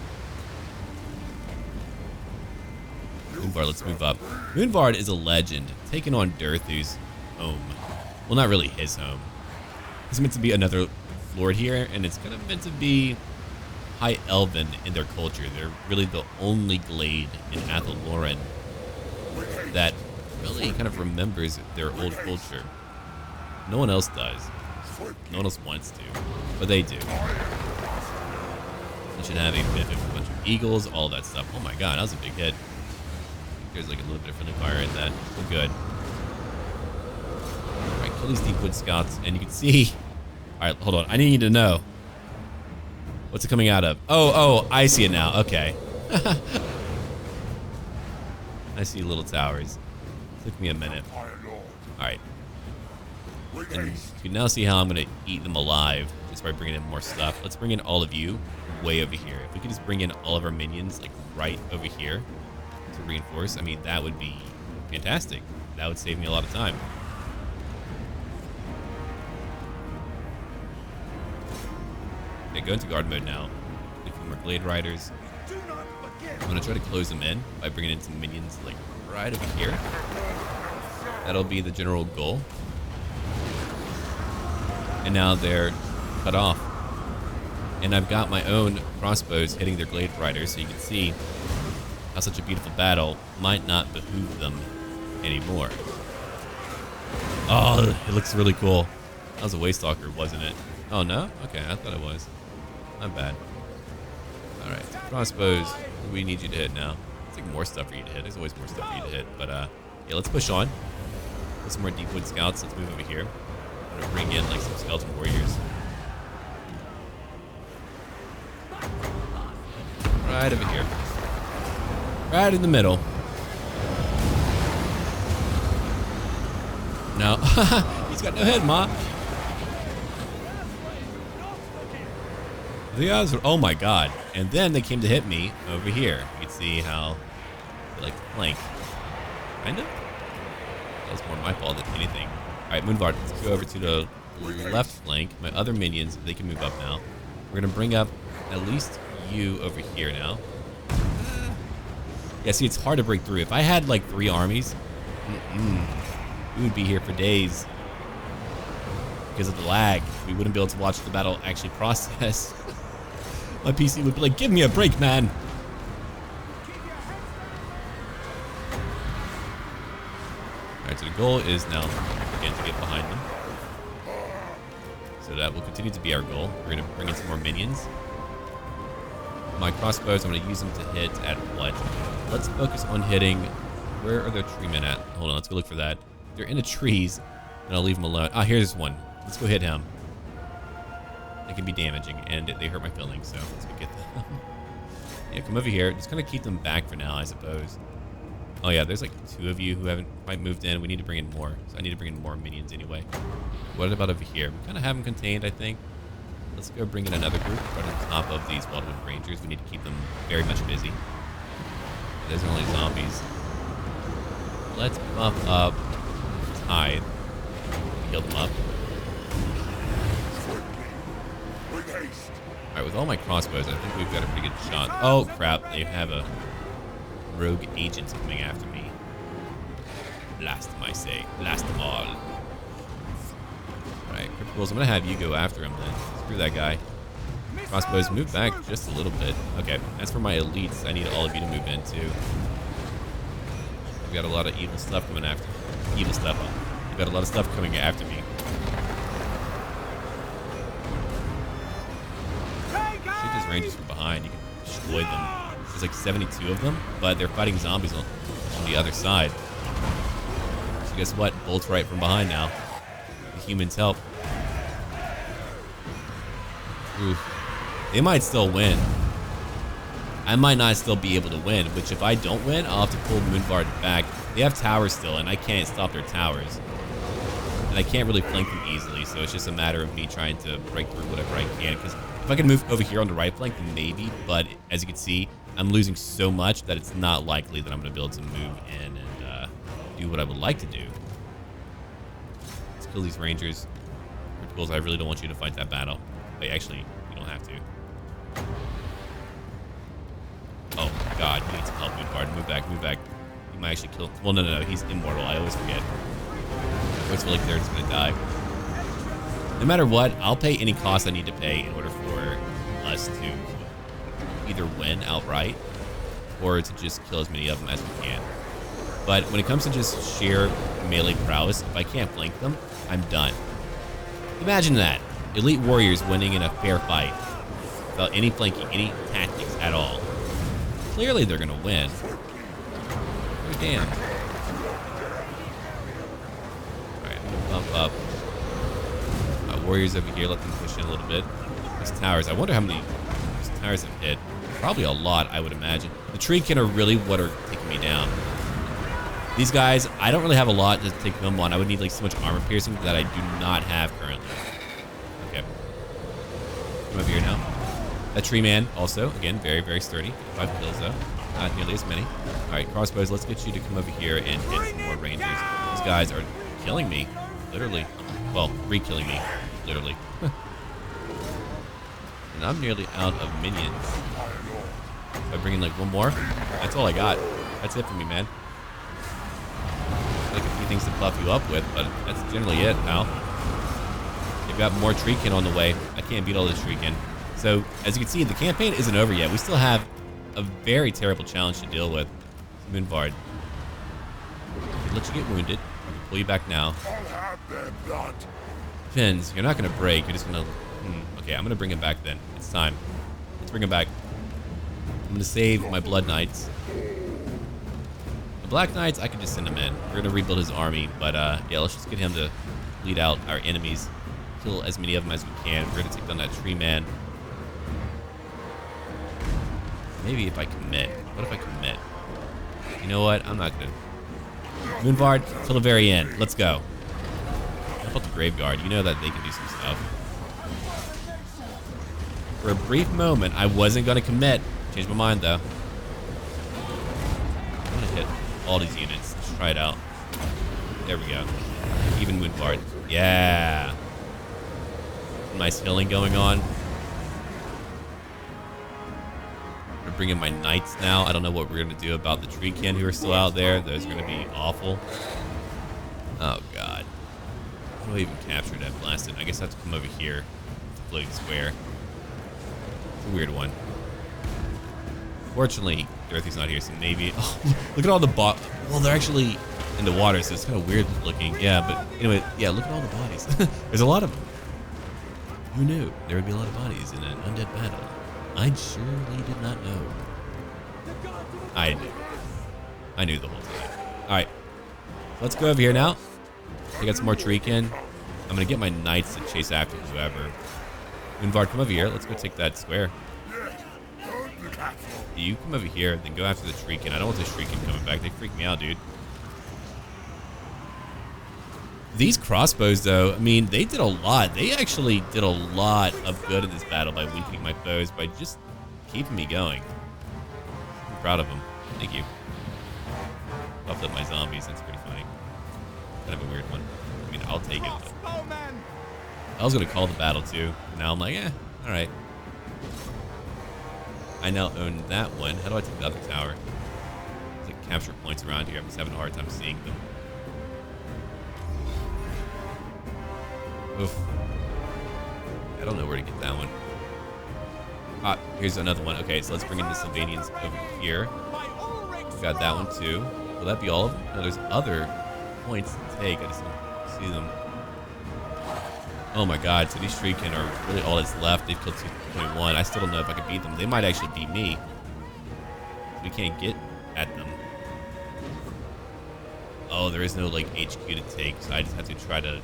Speaker 1: Moonbard, let's move up. Moonbard is a legend, taking on Durthu's home. Well, not really his home. It's meant to be another lord here, and it's kind of meant to be High Elven in their culture. They're really the only glade in Athelloren that really kind of remembers their old culture. No one else does. No one else wants to, but they do. You should have a bunch of eagles, all that stuff. Oh my god, that was a big hit. There's like a little bit of friendly fire in that. We're good. Alright, kill these deep wood scouts, and you can see. Alright, hold on. I need to know. What's it coming out of? Oh, I see it now. Okay. I see little towers. Took me a minute. Alright. And you can now see how I'm going to eat them alive just by bringing in more stuff. Let's bring in all of you way over here. If we could just bring in all of our minions like right over here to reinforce, I mean, that would be fantastic. That would save me a lot of time. Okay, go into guard mode now. Look for more Glade Riders. I'm going to try to close them in by bringing in some minions like right over here. That'll be the general goal. And now they're cut off. And I've got my own crossbows hitting their Glade Riders, so you can see how such a beautiful battle might not behoove them anymore. Oh, it looks really cool. That was a Waystalker, wasn't it? Oh, no? Okay, I thought it was. Not bad. Alright, crossbows. What do we need you to hit now? It's like more stuff for you to hit. There's always more stuff for you to hit. But, yeah, let's push on. Put some more deep wood scouts. Let's move over here. I'm gonna bring in, like, some skeleton warriors. Right over here. Right in the middle. No. He's got no head, Ma. The odds are, oh my god. And then they came to hit me over here. You can see how they like to flank. Kind of? That was more my fault than anything. Alright, Moonbard, let's go over to the left flank. My other minions, they can move up now. We're gonna bring up at least you over here now. Yeah, see, it's hard to break through. If I had like 3 armies, we would be here for days. Because of the lag, we wouldn't be able to watch the battle actually process. My PC would be like, give me a break, man. Alright, so the goal is now, again, to get behind them. So that will continue to be our goal. We're going to bring in some more minions. My crossbows, I'm going to use them to hit at what? Let's focus on hitting. Where are the tree men at? Hold on, let's go look for that. They're in the trees, and I'll leave them alone. Ah, here's one. Let's go hit him. It can be damaging, and they hurt my feelings, so let's go get them. Yeah, come over here. Just kind of keep them back for now, I suppose. Oh yeah, there's like 2 of you who haven't quite moved in. We need to bring in more, so I need to bring in more minions anyway. What about over here? We kind of have them contained, I think. Let's go bring in another group right on top of these Wildwood Rangers. We need to keep them very much busy. Those are only zombies. Let's buff up Tide. Heal them up. Alright, with all my crossbows, I think we've got a pretty good shot. Oh, crap. They have a rogue agent coming after me. Blast them, I say. Blast them all. Alright, Cripples, I'm going to have you go after him then. Screw that guy. Crossbows, move back just a little bit. Okay, as for my elites, I need all of you to move in too. We've got a lot of evil stuff coming after. Evil stuff. We've got a lot of stuff coming after me. Shoot these rangers from behind. You can destroy them. There's like 72 of them, but they're fighting zombies on the other side. So guess what? Bolts right from behind now. The humans help. Oof. They might still win. I might not still be able to win, which if I don't win, I'll have to pull Moonbard back. They have towers still, and I can't stop their towers. And I can't really flank them easily, so it's just a matter of me trying to break through whatever I can. Because if I can move over here on the right flank, then maybe. But as you can see, I'm losing so much that it's not likely that I'm going to be able to move in and do what I would like to do. Let's kill these rangers. Criticals, I really don't want you to fight that battle. Wait, actually, You don't have to. Oh, God. You need some help, Moonbard. Move back, move back. He might actually kill... Well, no. He's immortal. I always forget. I always feel like they're just going to die. No matter what, I'll pay any cost I need to pay in order for us to either win outright or to just kill as many of them as we can. But when it comes to just sheer melee prowess, if I can't flank them, I'm done. Imagine that. Elite warriors winning in a fair fight without any flanking, any tactics at all. Clearly they're going to win. Oh, damn. Alright, I'm going to bump up. Warriors over here, let them push in a little bit. These towers, I wonder how many these towers have hit. Probably a lot, I would imagine. The treekin are really what are taking me down. These guys, I don't really have a lot to take them on. I would need like so much armor piercing that I do not have currently. Okay. Come over here now. That tree man also, again, very, very sturdy. 5 kills though. Not nearly as many. Alright, crossbows, let's get you to come over here and hit some more rangers. These guys are killing me, literally. Well, re-killing me, literally. And I'm nearly out of minions. If I bring in like one more, that's all I got. That's it for me, man. Like a few things to buff you up with, but that's generally it, pal. They've got more treekin on the way. I can't beat all this treekin. So, as you can see, the campaign isn't over yet. We still have a very terrible challenge to deal with. Moonbard. Let you get wounded. I'll pull you back now. Pins, you're not going to break. You're just going to... Okay, I'm going to bring him back then. It's time. Let's bring him back. I'm going to save my Blood Knights. The Black Knights, I can just send him in. We're going to rebuild his army. But, yeah, let's just get him to lead out our enemies. Kill as many of them as we can. We're going to take down that tree man. Maybe if I commit. What if I commit? You know what? I'm not going to... Moonbard, till the very end. Let's go. How about the Graveguard? You know that they can do some stuff. For a brief moment, I wasn't going to commit. Changed my mind, though. I'm going to hit all these units. Let's try it out. There we go. Even Moonbard. Yeah. Some nice healing going on. I'm bring in my knights now. I don't know what we're going to do about the treekin who are still out there. Those are going to be awful. Oh, God. How do I even capture that blasted? I guess I have to come over here. Floating square. It's a weird one. Fortunately, Dorothy's not here, so maybe... Oh, look at all the well, they're actually in the water, so it's kind of weird looking. Yeah, but anyway, yeah, look at all the bodies. There's a lot of them. Who knew there would be a lot of bodies in an undead battle? I surely did not know. I knew. I knew the whole time. Alright. Let's go over here now. I got some more treekin. I'm going to get my knights to chase after whoever. Moonbard, come over here. Let's go take that square. You come over here, then go after the treekin. I don't want the treekin coming back. They freak me out, dude. These crossbows, though, I mean, they did a lot. They actually did a lot of good in this battle by weakening my foes, by just keeping me going. I'm proud of them. Thank you. Buffed up my zombies. That's pretty funny. Kind of a weird one. I mean, I'll take it. But I was going to call the battle, too. Now I'm like, all right. I now own that one. How do I take the other tower? There's like capture points around here. I'm just having a hard time seeing them. Oof. I don't know where to get that one. Ah, here's another one. Okay, so let's bring in the Sylvanians over here. We've got that one too. Will that be all of them? No, there's other points to take. I just don't see them. Oh my god, so these treekin are really all that's left. They've killed 221. I still don't know if I can beat them. They might actually beat me. We can't get at them. Oh, there is no like HQ to take, so I just have to try to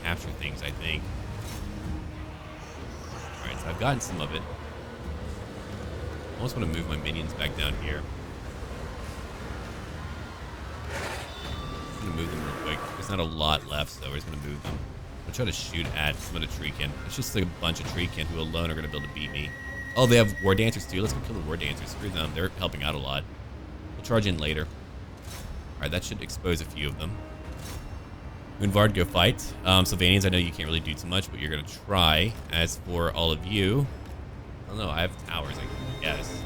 Speaker 1: capture things, I think. Alright, so I've gotten some of it. I almost want to move my minions back down here. I'm going to move them real quick. There's not a lot left, so we're just going to move them. I'll try to shoot at some of the treekin. It's just like a bunch of treekin who alone are going to be able to beat me. Oh, they have war dancers too. Let's go kill the war dancers. Screw them. They're helping out a lot. We'll charge in later. Alright, that should expose a few of them. Moonbard, go fight. Sylvanians, I know you can't really do too much, but you're going to try. As for all of you, don't know. I have towers, I guess.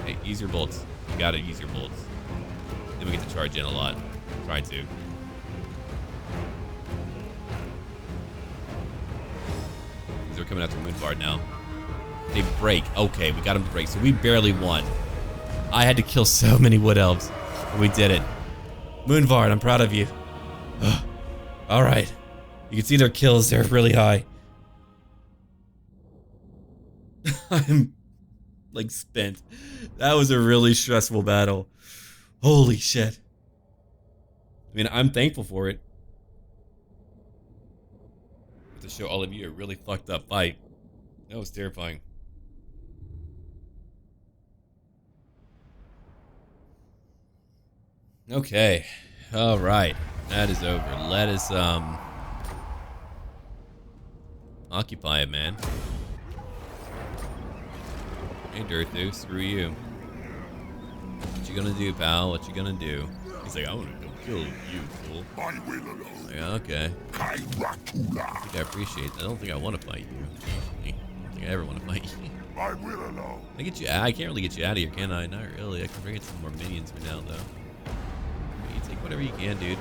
Speaker 1: Hey, use your bolts. You gotta use your bolts. Then we get to charge in a lot. Try to. They're coming after Moonbard now. They break. Okay, we got them to break. So we barely won. I had to kill so many Wood Elves. But we did it. Moonbard, I'm proud of you. Alright. You can see their kills. They're really high. I'm like spent. That was a really stressful battle. Holy shit. I mean, I'm thankful for it. To show all of you a really fucked up fight. That was terrifying. Okay. All right. That is over. Let us occupy it, man. Hey, Dirthu, screw you. What you gonna do, pal? What you gonna do? He's like, I wanna go kill you, fool. Like, okay. I think I appreciate that. I don't think I want to fight you. Actually. I don't think I ever want to fight you. I will alone. I get you. I can't really get you out of here, can I? Not really. I can bring in some more minions for now, though. You take whatever you can, dude.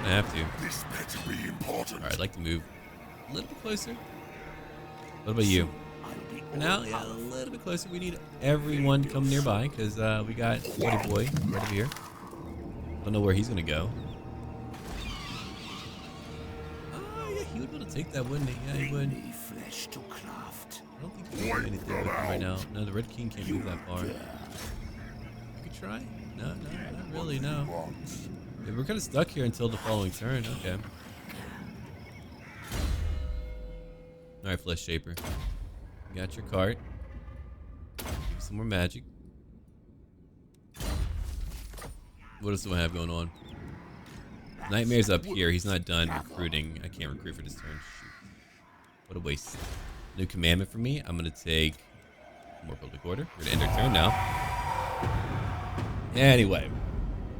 Speaker 1: I have to. This better be important. All right, I'd like to move a little bit closer. What about you? For now, yeah, a little bit closer. We need everyone to come nearby because we got Woody Boy right over here. Don't know where he's gonna go. He would be able to take that, wouldn't he? Yeah, he would. Flesh to craft. I don't think he can do anything with him right now. No, the Red King can't move that far. You could try? No, not really, no. Yeah, we're kind of stuck here until the following turn. Okay. Alright, Flesh Shaper. You got your cart. Give you some more magic. What else do I have going on? Nightmare's up here. He's not done recruiting. I can't recruit for this turn. Shoot. What a waste. New commandment for me. I'm going to take more public order. We're going to end our turn now. Anyway.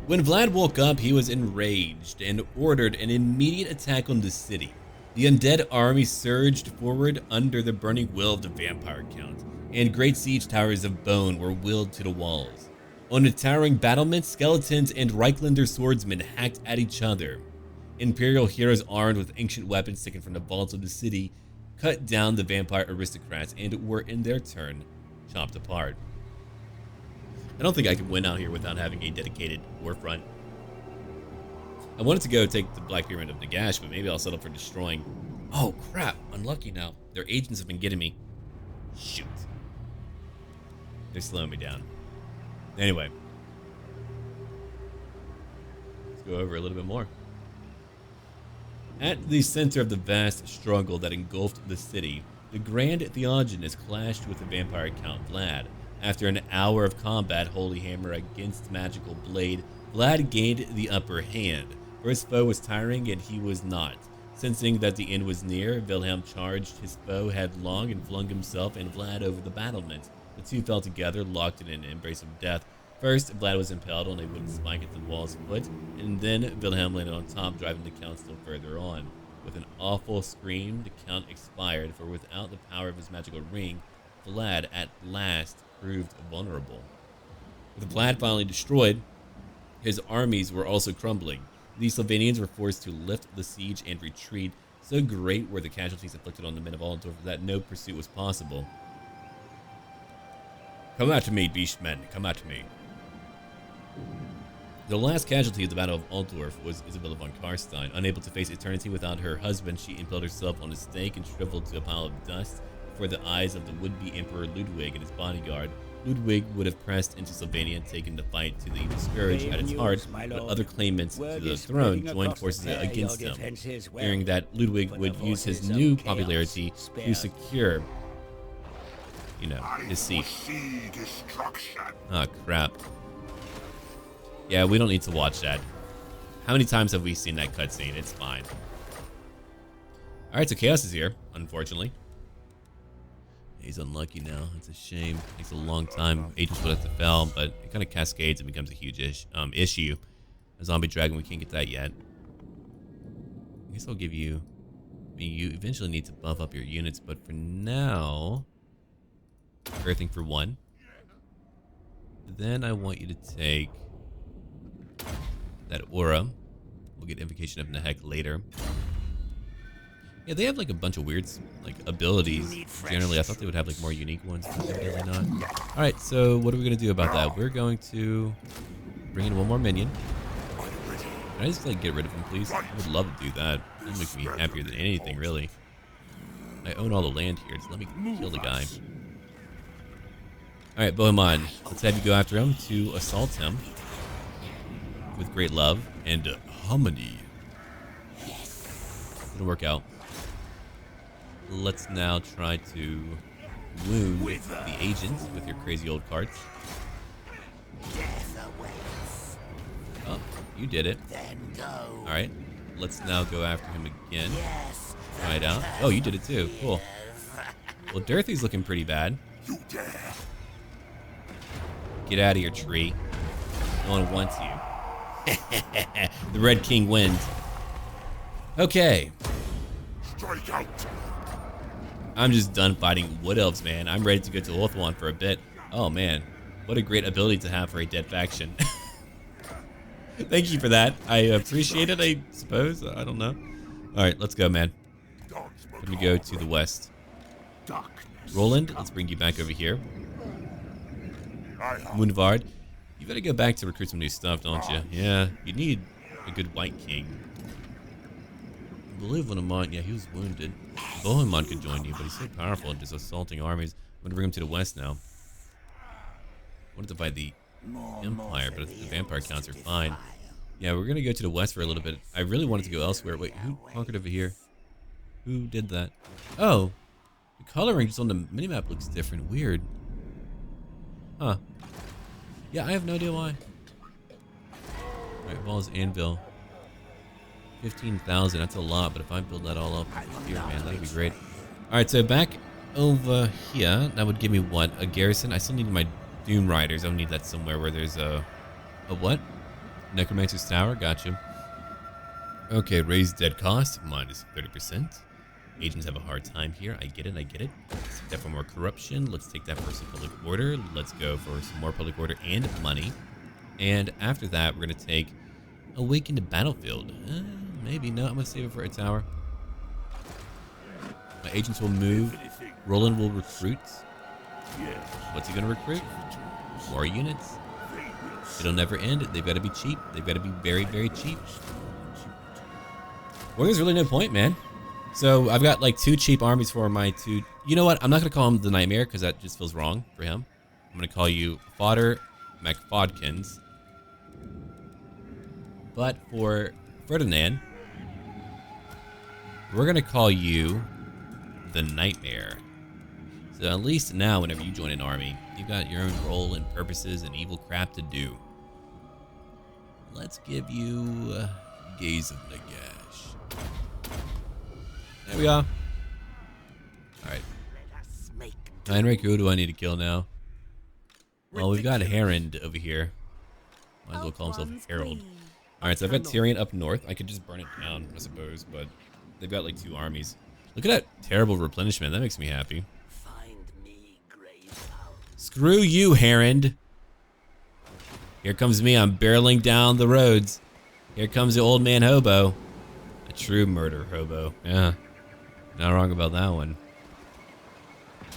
Speaker 1: When Vlad woke up, he was enraged and ordered an immediate attack on the city. The undead army surged forward under the burning will of the vampire count, and great siege towers of bone were willed to the walls. On the towering battlements, skeletons and Reichlander swordsmen hacked at each other. Imperial heroes armed with ancient weapons taken from the vaults of the city cut down the vampire aristocrats and were in their turn chopped apart. I don't think I could win out here without having a dedicated war front. I wanted to go take the Black Pyramid of Nagash, but maybe I'll settle for destroying. Oh crap, unlucky now. Their agents have been getting me. Shoot. They're slowing me down. Anyway, let's go over a little bit more. At the center of the vast struggle that engulfed the city, the Grand Theogenes clashed with the vampire Count Vlad. After an hour of combat, Holy Hammer against Magical Blade, Vlad gained the upper hand. For his foe was tiring and he was not. Sensing that the end was near, Wilhelm charged his foe headlong and flung himself and Vlad over the battlement. The two fell together, locked in an embrace of death. First, Vlad was impaled on a wooden spike at the wall's foot, and then Wilhelm landed on top, driving the Count still further on. With an awful scream, the Count expired, for without the power of his magical ring, Vlad at last proved vulnerable. With Vlad finally destroyed, his armies were also crumbling. The Sylvanians were forced to lift the siege and retreat. So great were the casualties inflicted on the men of Altdorf that no pursuit was possible. Come at me, beastmen, come at me. The last casualty of the Battle of Altdorf was Isabella von Karstein. Unable to face eternity without her husband, she impaled herself on a stake and shriveled to a pile of dust before the eyes of the would-be Emperor Ludwig and his bodyguard. Ludwig would have pressed into Sylvania and taken the fight to the evil scourge at its heart, but other claimants to the throne joined forces against him, fearing that Ludwig would use his new popularity to secure, his seat. Oh, crap. Yeah, we don't need to watch that. How many times have we seen that cutscene? It's fine. Alright, so Chaos is here, unfortunately. He's unlucky now. It's a shame. Takes a long time. Agents would have to fail, but it kind of cascades and becomes a huge issue. A zombie dragon, we can't get that yet. I guess I'll give you I mean, you eventually need to buff up your units, but for now, earthing for 1. Then I want you to take that aura. We'll get invocation of Nehek later. Yeah, they have like a bunch of weird like abilities. Generally, I thought they would have like more unique ones, but evidently not. All right, so what are we gonna do about that? We're going to bring in one more minion. Can I just like get rid of him, please? I would love to do that. That makes me happier than anything, really. I own all the land here. Just let me kill the guy. All right, Bohemond, let's have you go after him to assault him with great love and harmony. It'll work out. Let's now try to wound the agents with your crazy old cards. Oh, you did it. All right, let's now go after him again. Try it out. Oh, you did it too. Cool. Well, Dirthy's looking pretty bad. Get out of here, tree. No one wants you. The Red King wins. Okay.
Speaker 2: Strike out.
Speaker 1: I'm just done fighting Wood Elves, man. I'm ready to go to Ulthuan for a bit. Oh, man. What a great ability to have for a dead faction. Thank you for that. I appreciate it, I suppose. I don't know. All right, let's go, man. Let me go to the west. Roland, let's bring you back over here. Mundvard, you better go back to recruit some new stuff, don't you? Yeah, you need a good white king. I believe one of mine, yeah, he was wounded. Bohemond could join you, but he's so powerful and just assaulting armies. I'm going to bring him to the west now. I wanted to fight the Empire, but the vampire counts are fine. Yeah, we're going to go to the west for a little bit. I really wanted to go elsewhere. Wait, who conquered over here? Who did that? Oh, the coloring just on the minimap looks different. Weird. Huh. Yeah, I have no idea why. Alright, Ball's Anvil. 15,000, that's a lot, but if I build that all up here, man, that'd be great. Alright, so back over here, that would give me what? A garrison? I still need my Doom Riders. I would need that somewhere where there's a what? Necromancer's Tower, gotcha. Okay, raise dead cost, minus 30%. Agents have a hard time here. I get it, I get it. Let's take that for more corruption. Let's take that for some public order. Let's go for some more public order and money. And after that, we're going to take Awaken the Battlefield. Maybe, no, I'm going to save it for a tower. My agents will move. Roland will recruit. What's he going to recruit? More units. It'll never end. They've got to be cheap. They've got to be very, very cheap. Well, there's really no point, man. So I've got like 2 cheap armies for my 2. You know what? I'm not going to call him the Nightmare because that just feels wrong for him. I'm going to call you Fodder MacFodkins. But for Ferdinand, we're going to call you the Nightmare. So at least now, whenever you join an army, you've got your own role and purposes and evil crap to do. Let's give you Gaze of Nagash. There we are. Alright. Heinrich, who do I need to kill now? Well, we've got Herond over here. Might as well call himself Harold. Alright, so I've got Tyrion up north. I could just burn it down, I suppose, but they've got like 2 armies. Look at that terrible replenishment. That makes me happy. Screw you, Herond. Here comes me. I'm barreling down the roads. Here comes the old man hobo. A true murder hobo. Yeah. Not wrong about that one.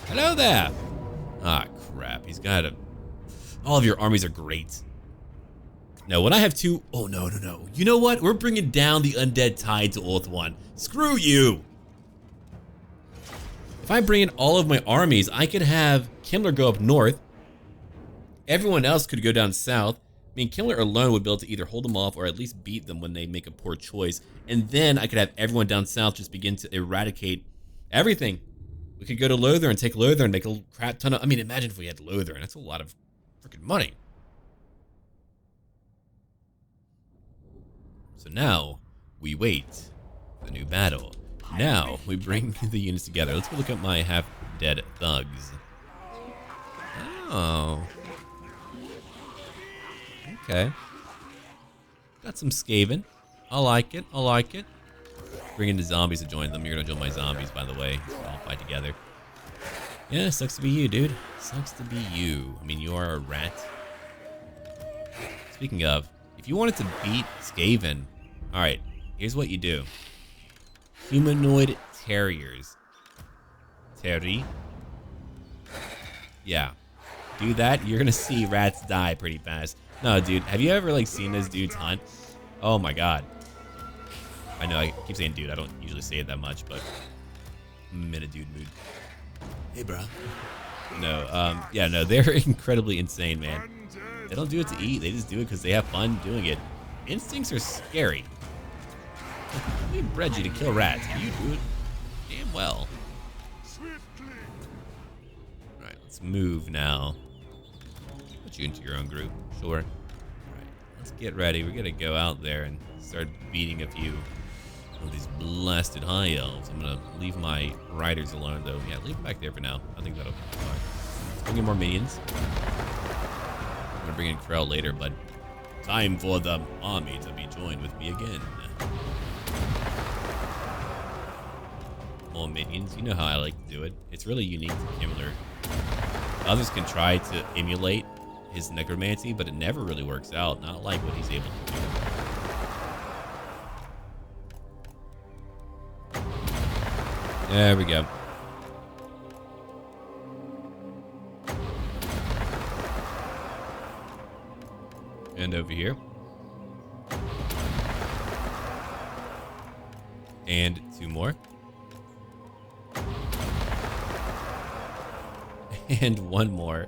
Speaker 1: Hello there. Ah, crap. He's got a... All of your armies are great. No, when I have 2... Oh, no, no, no. You know what? We're bringing down the undead tide to Ulthuan. Screw you. If I bring in all of my armies, I could have Kemmler go up north. Everyone else could go down south. I mean, Kemmler alone would be able to either hold them off or at least beat them when they make a poor choice. And then I could have everyone down south just begin to eradicate everything. We could go to Lothar and take Lothar and make a crap ton of... I mean, imagine if we had Lothar. That's a lot of freaking money. So now, we wait for the new battle. Now, we bring the units together. Let's go look at my half-dead thugs. Oh. Okay. Got some Skaven. I like it. I like it. Bring in the zombies to join them. You're gonna join my zombies, by the way. So we'll all fight together. Yeah, sucks to be you, dude. Sucks to be you. I mean, you are a rat. Speaking of, if you wanted to beat Skaven, alright, here's what you do. Humanoid terriers. Terry. Yeah. Do that, you're gonna see rats die pretty fast. No, dude, have you ever, like, seen this dude's hunt? Oh my god. I know, I keep saying dude, I don't usually say it that much, but I'm in a dude mood. Hey, bro. No, yeah, no, they're incredibly insane, man. They don't do it to eat, they just do it because they have fun doing it. Instincts are scary. We bred you to kill rats, and you do it damn well. Alright, let's move now. Put you into your own group, sure. Alright, let's get ready. We're gonna go out there and start beating a few of these blasted high elves. I'm gonna leave my riders alone, though. Yeah, leave them back there for now. I think that'll be fine. Let's bring in more minions. I'm gonna bring in Krell later, but time for the army to be joined with me again. More minions. You know how I like to do it. It's really unique to Kemmler. Others can try to emulate his necromancy, but it never really works out. Not like what he's able to do. There we go. And over here. And two more. And one more.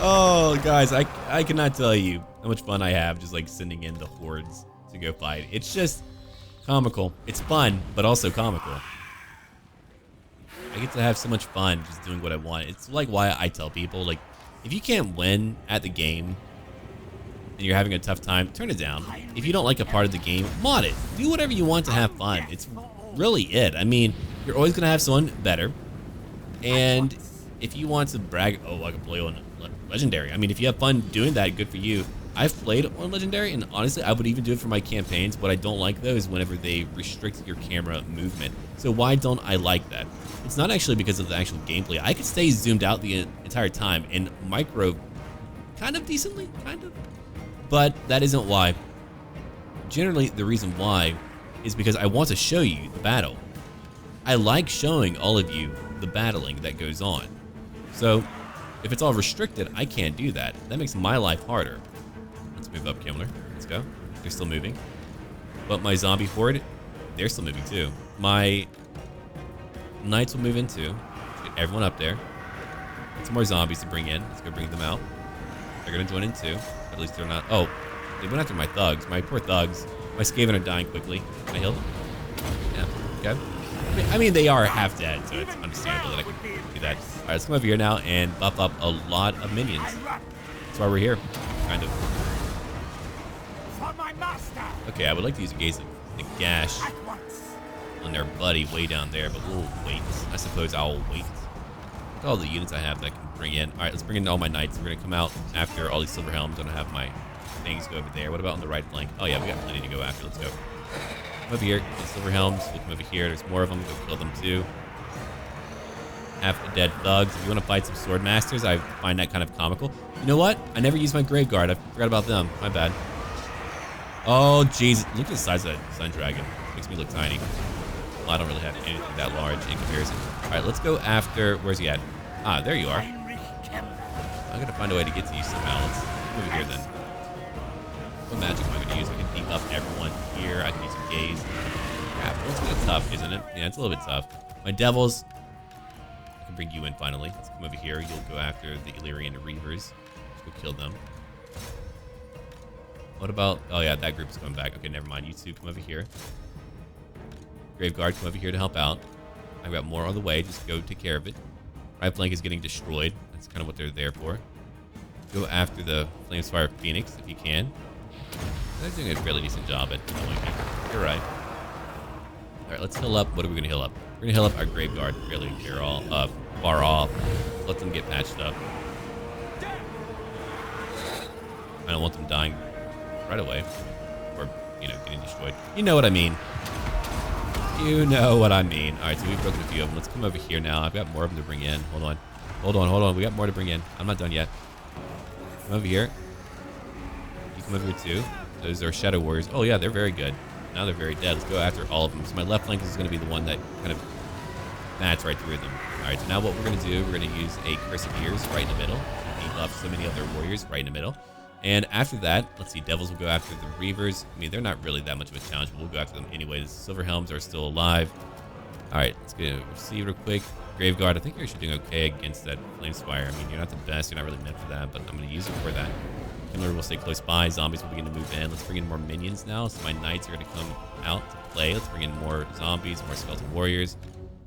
Speaker 1: Oh, guys, I cannot tell you how much fun I have just like sending in the hordes to go fight. It's just comical. It's fun, but also comical. I get to have so much fun just doing what I want. It's like why I tell people, like, if you can't win at the game and you're having a tough time, turn it down. If you don't like a part of the game, mod it. Do whatever you want to have fun. It's really it. I mean, you're always going to have someone better. And if you want to brag, oh, I can play on Legendary. I mean, if you have fun doing that, good for you. I've played on Legendary, and honestly, I would even do it for my campaigns. What I don't like, though, is whenever they restrict your camera movement. So why don't I like that? It's not actually because of the actual gameplay. I could stay zoomed out the entire time and micro kind of decently, kind of. But that isn't why. Generally, the reason why is because I want to show you the battle. I like showing all of you the battling that goes on. So if it's all restricted, I can't do that. That makes my life harder. Let's move up, Kemmler. Let's go. They're still moving. But my zombie horde, they're still moving too. My knights will move in too. Let's get everyone up there. Get some more zombies to bring in. Let's go bring them out. They're gonna join in too. At least they're not. Oh, they went after my thugs. My poor thugs. My Skaven are dying quickly. Can I heal them? Yeah. Okay. I mean, they are half dead, so it's understandable that I can do that. All right, let's come over here now and buff up a lot of minions. That's why we're here, kind of. Okay, I would like to use a gaze of the gash on their buddy way down there, but we'll wait. I suppose I'll wait. Look at all the units I have that I can bring in. All right, let's bring in all my knights. We're gonna come out after all these silver helms. I'm gonna have my things go over there. What about on the right flank? Oh yeah, we got plenty to go after. Let's go. Come over here, get silver helms. We'll come over here. There's more of them. Go kill them too. Half dead thugs. If you want to fight some sword masters, I find that kind of comical. You know what? I never used my grave guard. I forgot about them. My bad. Oh jeez, look at the size of that sun dragon. Makes me look tiny. Well, I don't really have anything that large in comparison. All right, let's go after. Where's he at? Ah, there you are. I'm gonna find a way to get to you somehow. Let's come over here then. What magic am I gonna use? I can beat up everyone here. I can use a gaze. Crap, it's a little tough, isn't it? Yeah, it's a little bit tough. My devils. I can bring you in finally. Let's come over here. You'll go after the Illyrian Reavers. Let's go kill them. What about... Oh, yeah, that group's coming back. Okay, never mind. You two come over here. Grave Guard, come over here to help out. I've got more on the way. Just go take care of it. Right flank is getting destroyed. That's kind of what they're there for. Go after the Flamespire Phoenix if you can. They're doing a fairly decent job at annoying me. You're right. All right, let's heal up. What are we going to heal up? We're going to heal up our Grave Guard. Really, they're all far off. Let them get patched up. I don't want them dying right away. Or you know, getting destroyed. You know what I mean. You know what I mean. All right, so we've broken a few of them. Let's come over here now. I've got more of them to bring in. Hold on. Hold on, hold on. We got more to bring in. I'm not done yet. Come over here. You come over here too. Those are Shadow Warriors. Oh yeah, they're very good. Now they're very dead. Let's go after all of them. So my left flank is going to be the one that kind of bats right through them. All right, so now what we're going to do, we're going to use a Curse of Years right in the middle. Debuff so many other warriors right in the middle. And after that, let's see, Devils will go after the Reavers. I mean, they're not really that much of a challenge, but we'll go after them anyways. Silver Helms are still alive. All right, let's go see real quick. Graveguard, I think you're actually doing okay against that Flamespire. I mean, you're not the best. You're not really meant for that, but I'm going to use it for that. Kemmler will stay close by. Zombies will begin to move in. Let's bring in more minions now. So my knights are going to come out to play. Let's bring in more zombies, more skeleton warriors,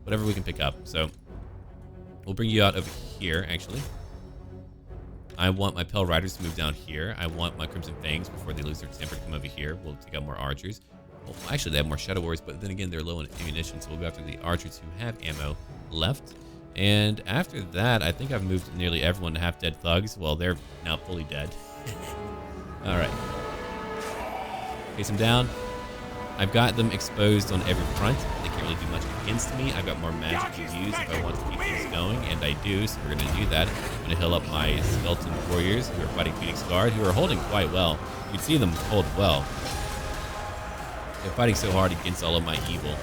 Speaker 1: whatever we can pick up. So we'll bring you out over here, actually. I want my Pale Riders to move down here. I want my Crimson Fangs, before they lose their temper, to come over here. We'll take out more archers. Well, actually, they have more Shadow Warriors, but then again, they're low on ammunition, so we'll go after the archers who have ammo left. And after that, I think I've moved nearly everyone to half-dead thugs. Well, they're now fully dead. All right. Face them down. I've got them exposed on every front. They can't really do much against me. I've got more magic to use if I want to keep things going, and I do, so we're going to do that. I'm going to heal up my skeleton warriors who are fighting Phoenix Guard, who are holding quite well. You can see them hold well. They're fighting so hard against all of my evil.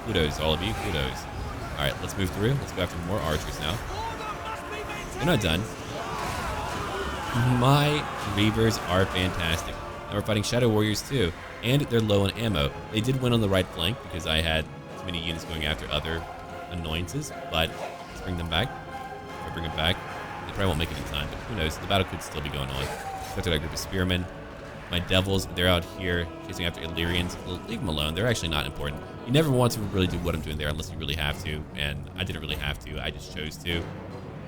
Speaker 1: Kudos, all of you. Kudos. All right, let's move through. Let's go after more archers now. They're not done. My Reavers are fantastic. And we're fighting Shadow Warriors too, and they're low on ammo. They did win on the right flank because I had too many units going after other annoyances, but let's bring them back. If I bring them back, they probably won't make it in time, but who knows? The battle could still be going on. Go to that group of Spearmen. My Devils, they're out here chasing after Illyrians. Leave them alone. They're actually not important. You never want to really do what I'm doing there unless you really have to, and I didn't really have to. I just chose to.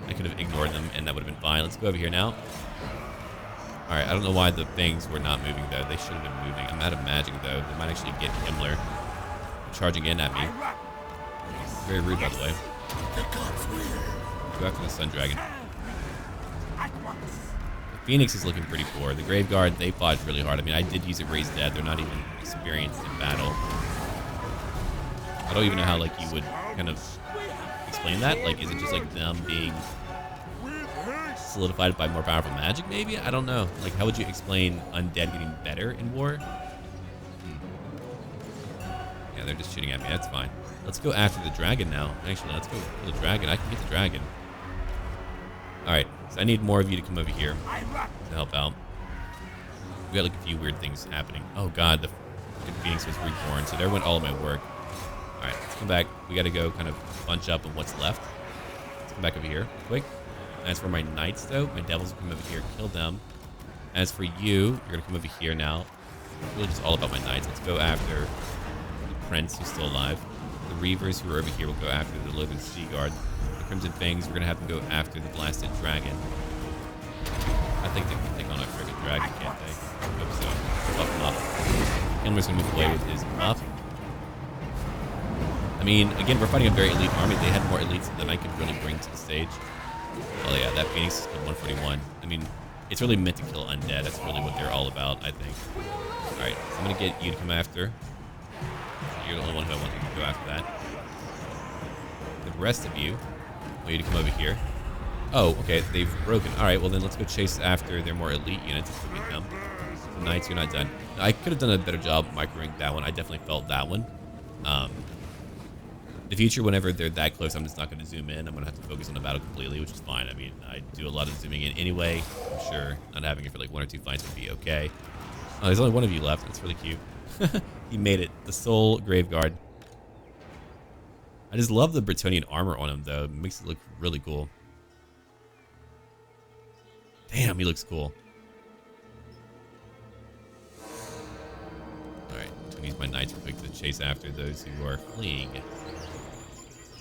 Speaker 1: I could have ignored them, and that would have been fine. Let's go over here now. All right, I don't know why the things were not moving, though. They should have been moving. I'm out of magic, though. They might actually get Kemmler charging in at me. Very rude, by the way. Go after the Sun Dragon. The Phoenix is looking pretty poor. The Graveguard, they fought really hard. I mean, I did use a Raised Dead. They're not even experienced in battle. I don't even know how, like, you would kind of explain that. Like, is it just, like, them being solidified by more powerful magic, maybe? I don't know. Like, how would you explain undead getting better in war? Yeah, they're just shooting at me. That's fine. Let's go after the dragon now. Actually, let's go for the dragon. I can get the dragon. Alright, so I need more of you to come over here to help out. We got like a few weird things happening. Oh god, the Phoenix was reborn, so there went all of my work. Alright, let's come back. We gotta go kind of bunch up on what's left. Let's come back over here quick. As for my knights, though, my devils will come over here, kill them. As for you, you're going to come over here now. It's really just all about my knights. Let's go after the prince, who's still alive. The Reavers, who are over here, will go after the Lothern Sea Guard. The Crimson Fangs, we're going to have them go after the Blasted Dragon. I think they can take on a friggin' dragon, can't they? I hope so. Buff them up. Kemmler's going to move away with his buff. I mean, again, we're fighting a very elite army. They had more elites than I could really bring to the stage. Oh yeah, that Phoenix is killed 141. I mean, it's really meant to kill undead. That's really what they're all about, I think. Alright, so I'm going to get you to come after. You're the only one who I want to go after that. The rest of you, I want you to come over here. Oh, okay, they've broken. Alright, well then let's go chase after their more elite units if we get them. So Knights, you're not done. Now, I could have done a better job microing that one. I definitely felt that one. The future, whenever they're that close, I'm just not going to zoom in. I'm going to have to focus on the battle completely, which is fine. I mean, I do a lot of zooming in anyway. I'm sure not having it for like 1 or 2 fights would be okay. Oh, there's only one of you left. That's really cute. He made it. The Soul Graveguard. I just love the Bretonnian armor on him, though. It makes it look really cool. Damn, he looks cool. Alright, I'm going to use my knights real quick to chase after those who are fleeing.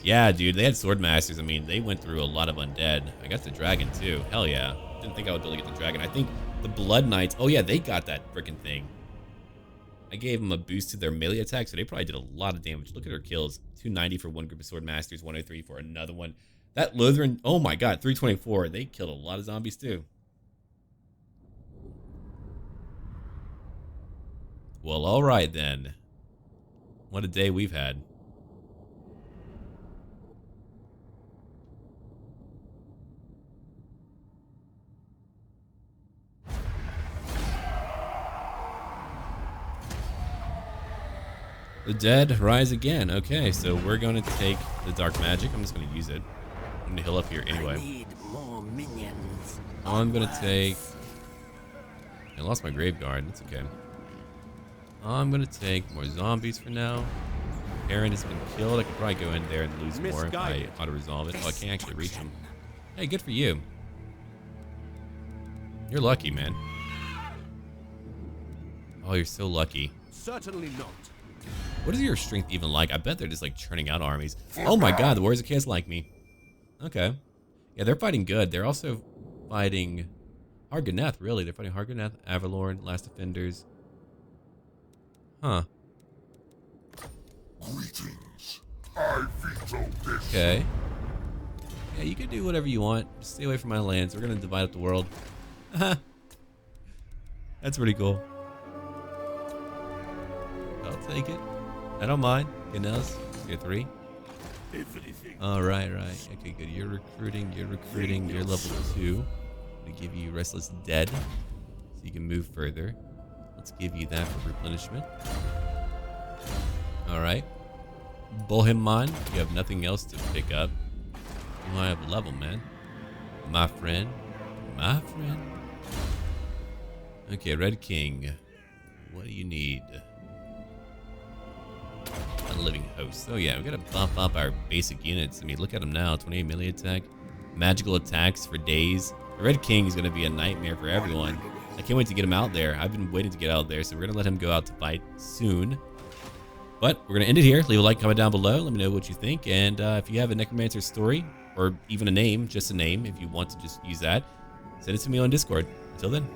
Speaker 1: Yeah, dude, they had Swordmasters. I mean, they went through a lot of undead. I got the dragon, too. Hell yeah. Didn't think I would be able to get the dragon. I think the Blood Knights... Oh, yeah, they got that freaking thing. I gave them a boost to their melee attack, so they probably did a lot of damage. Look at their kills. 290 for one group of Swordmasters, 103 for another one. That Lutheran... Oh, my God, 324. They killed a lot of zombies, too. Well, all right then. What a day we've had. The dead rise again. Okay, so we're going to take the dark magic. I'm just going to use it. I'm going to heal up here anyway.
Speaker 5: Need more minions.
Speaker 1: I'm going to take... I lost my grave guard. That's okay. I'm going to take more zombies for now. Aaron has been killed. I could probably go in there and lose more if I auto-resolve it. Oh, I can't actually reach him. Hey, good for you. You're lucky, man. Oh, you're so lucky.
Speaker 2: Certainly not.
Speaker 1: What is your strength even like? I bet they're just like churning out armies. Oh my god, the Warriors of Chaos like me. Okay. Yeah, they're fighting good. They're also fighting Hargoneth, really. They're fighting Hargoneth, Avalorn, Last Defenders. Huh.
Speaker 6: Greetings. I veto this.
Speaker 1: Okay. Yeah, you can do whatever you want. Just stay away from my lands. We're gonna divide up the world. That's pretty cool. I'll take it. I don't mind. Getting else. Tier 3. Alright, right. Okay, good. You're recruiting. You're level 2. I'm gonna give you Restless Dead. So you can move further. Let's give you that for replenishment. Alright. Bohemond, you have nothing else to pick up. You might have a level, man. My friend. My friend. Okay, Red King. What do you need? Living host. Oh yeah, we gotta bump up our basic units. I mean, look at them now. 28 melee attack, magical attacks for days. The Red King is gonna be a nightmare for everyone. I can't wait to get him out there. I've been waiting to get out there, so we're gonna let him go out to fight soon. But we're gonna end it here. Leave a like, comment down below. Let me know what you think, and if you have a Necromancer story or even a name, just a name, if you want to just use that, send it to me on Discord. Until then.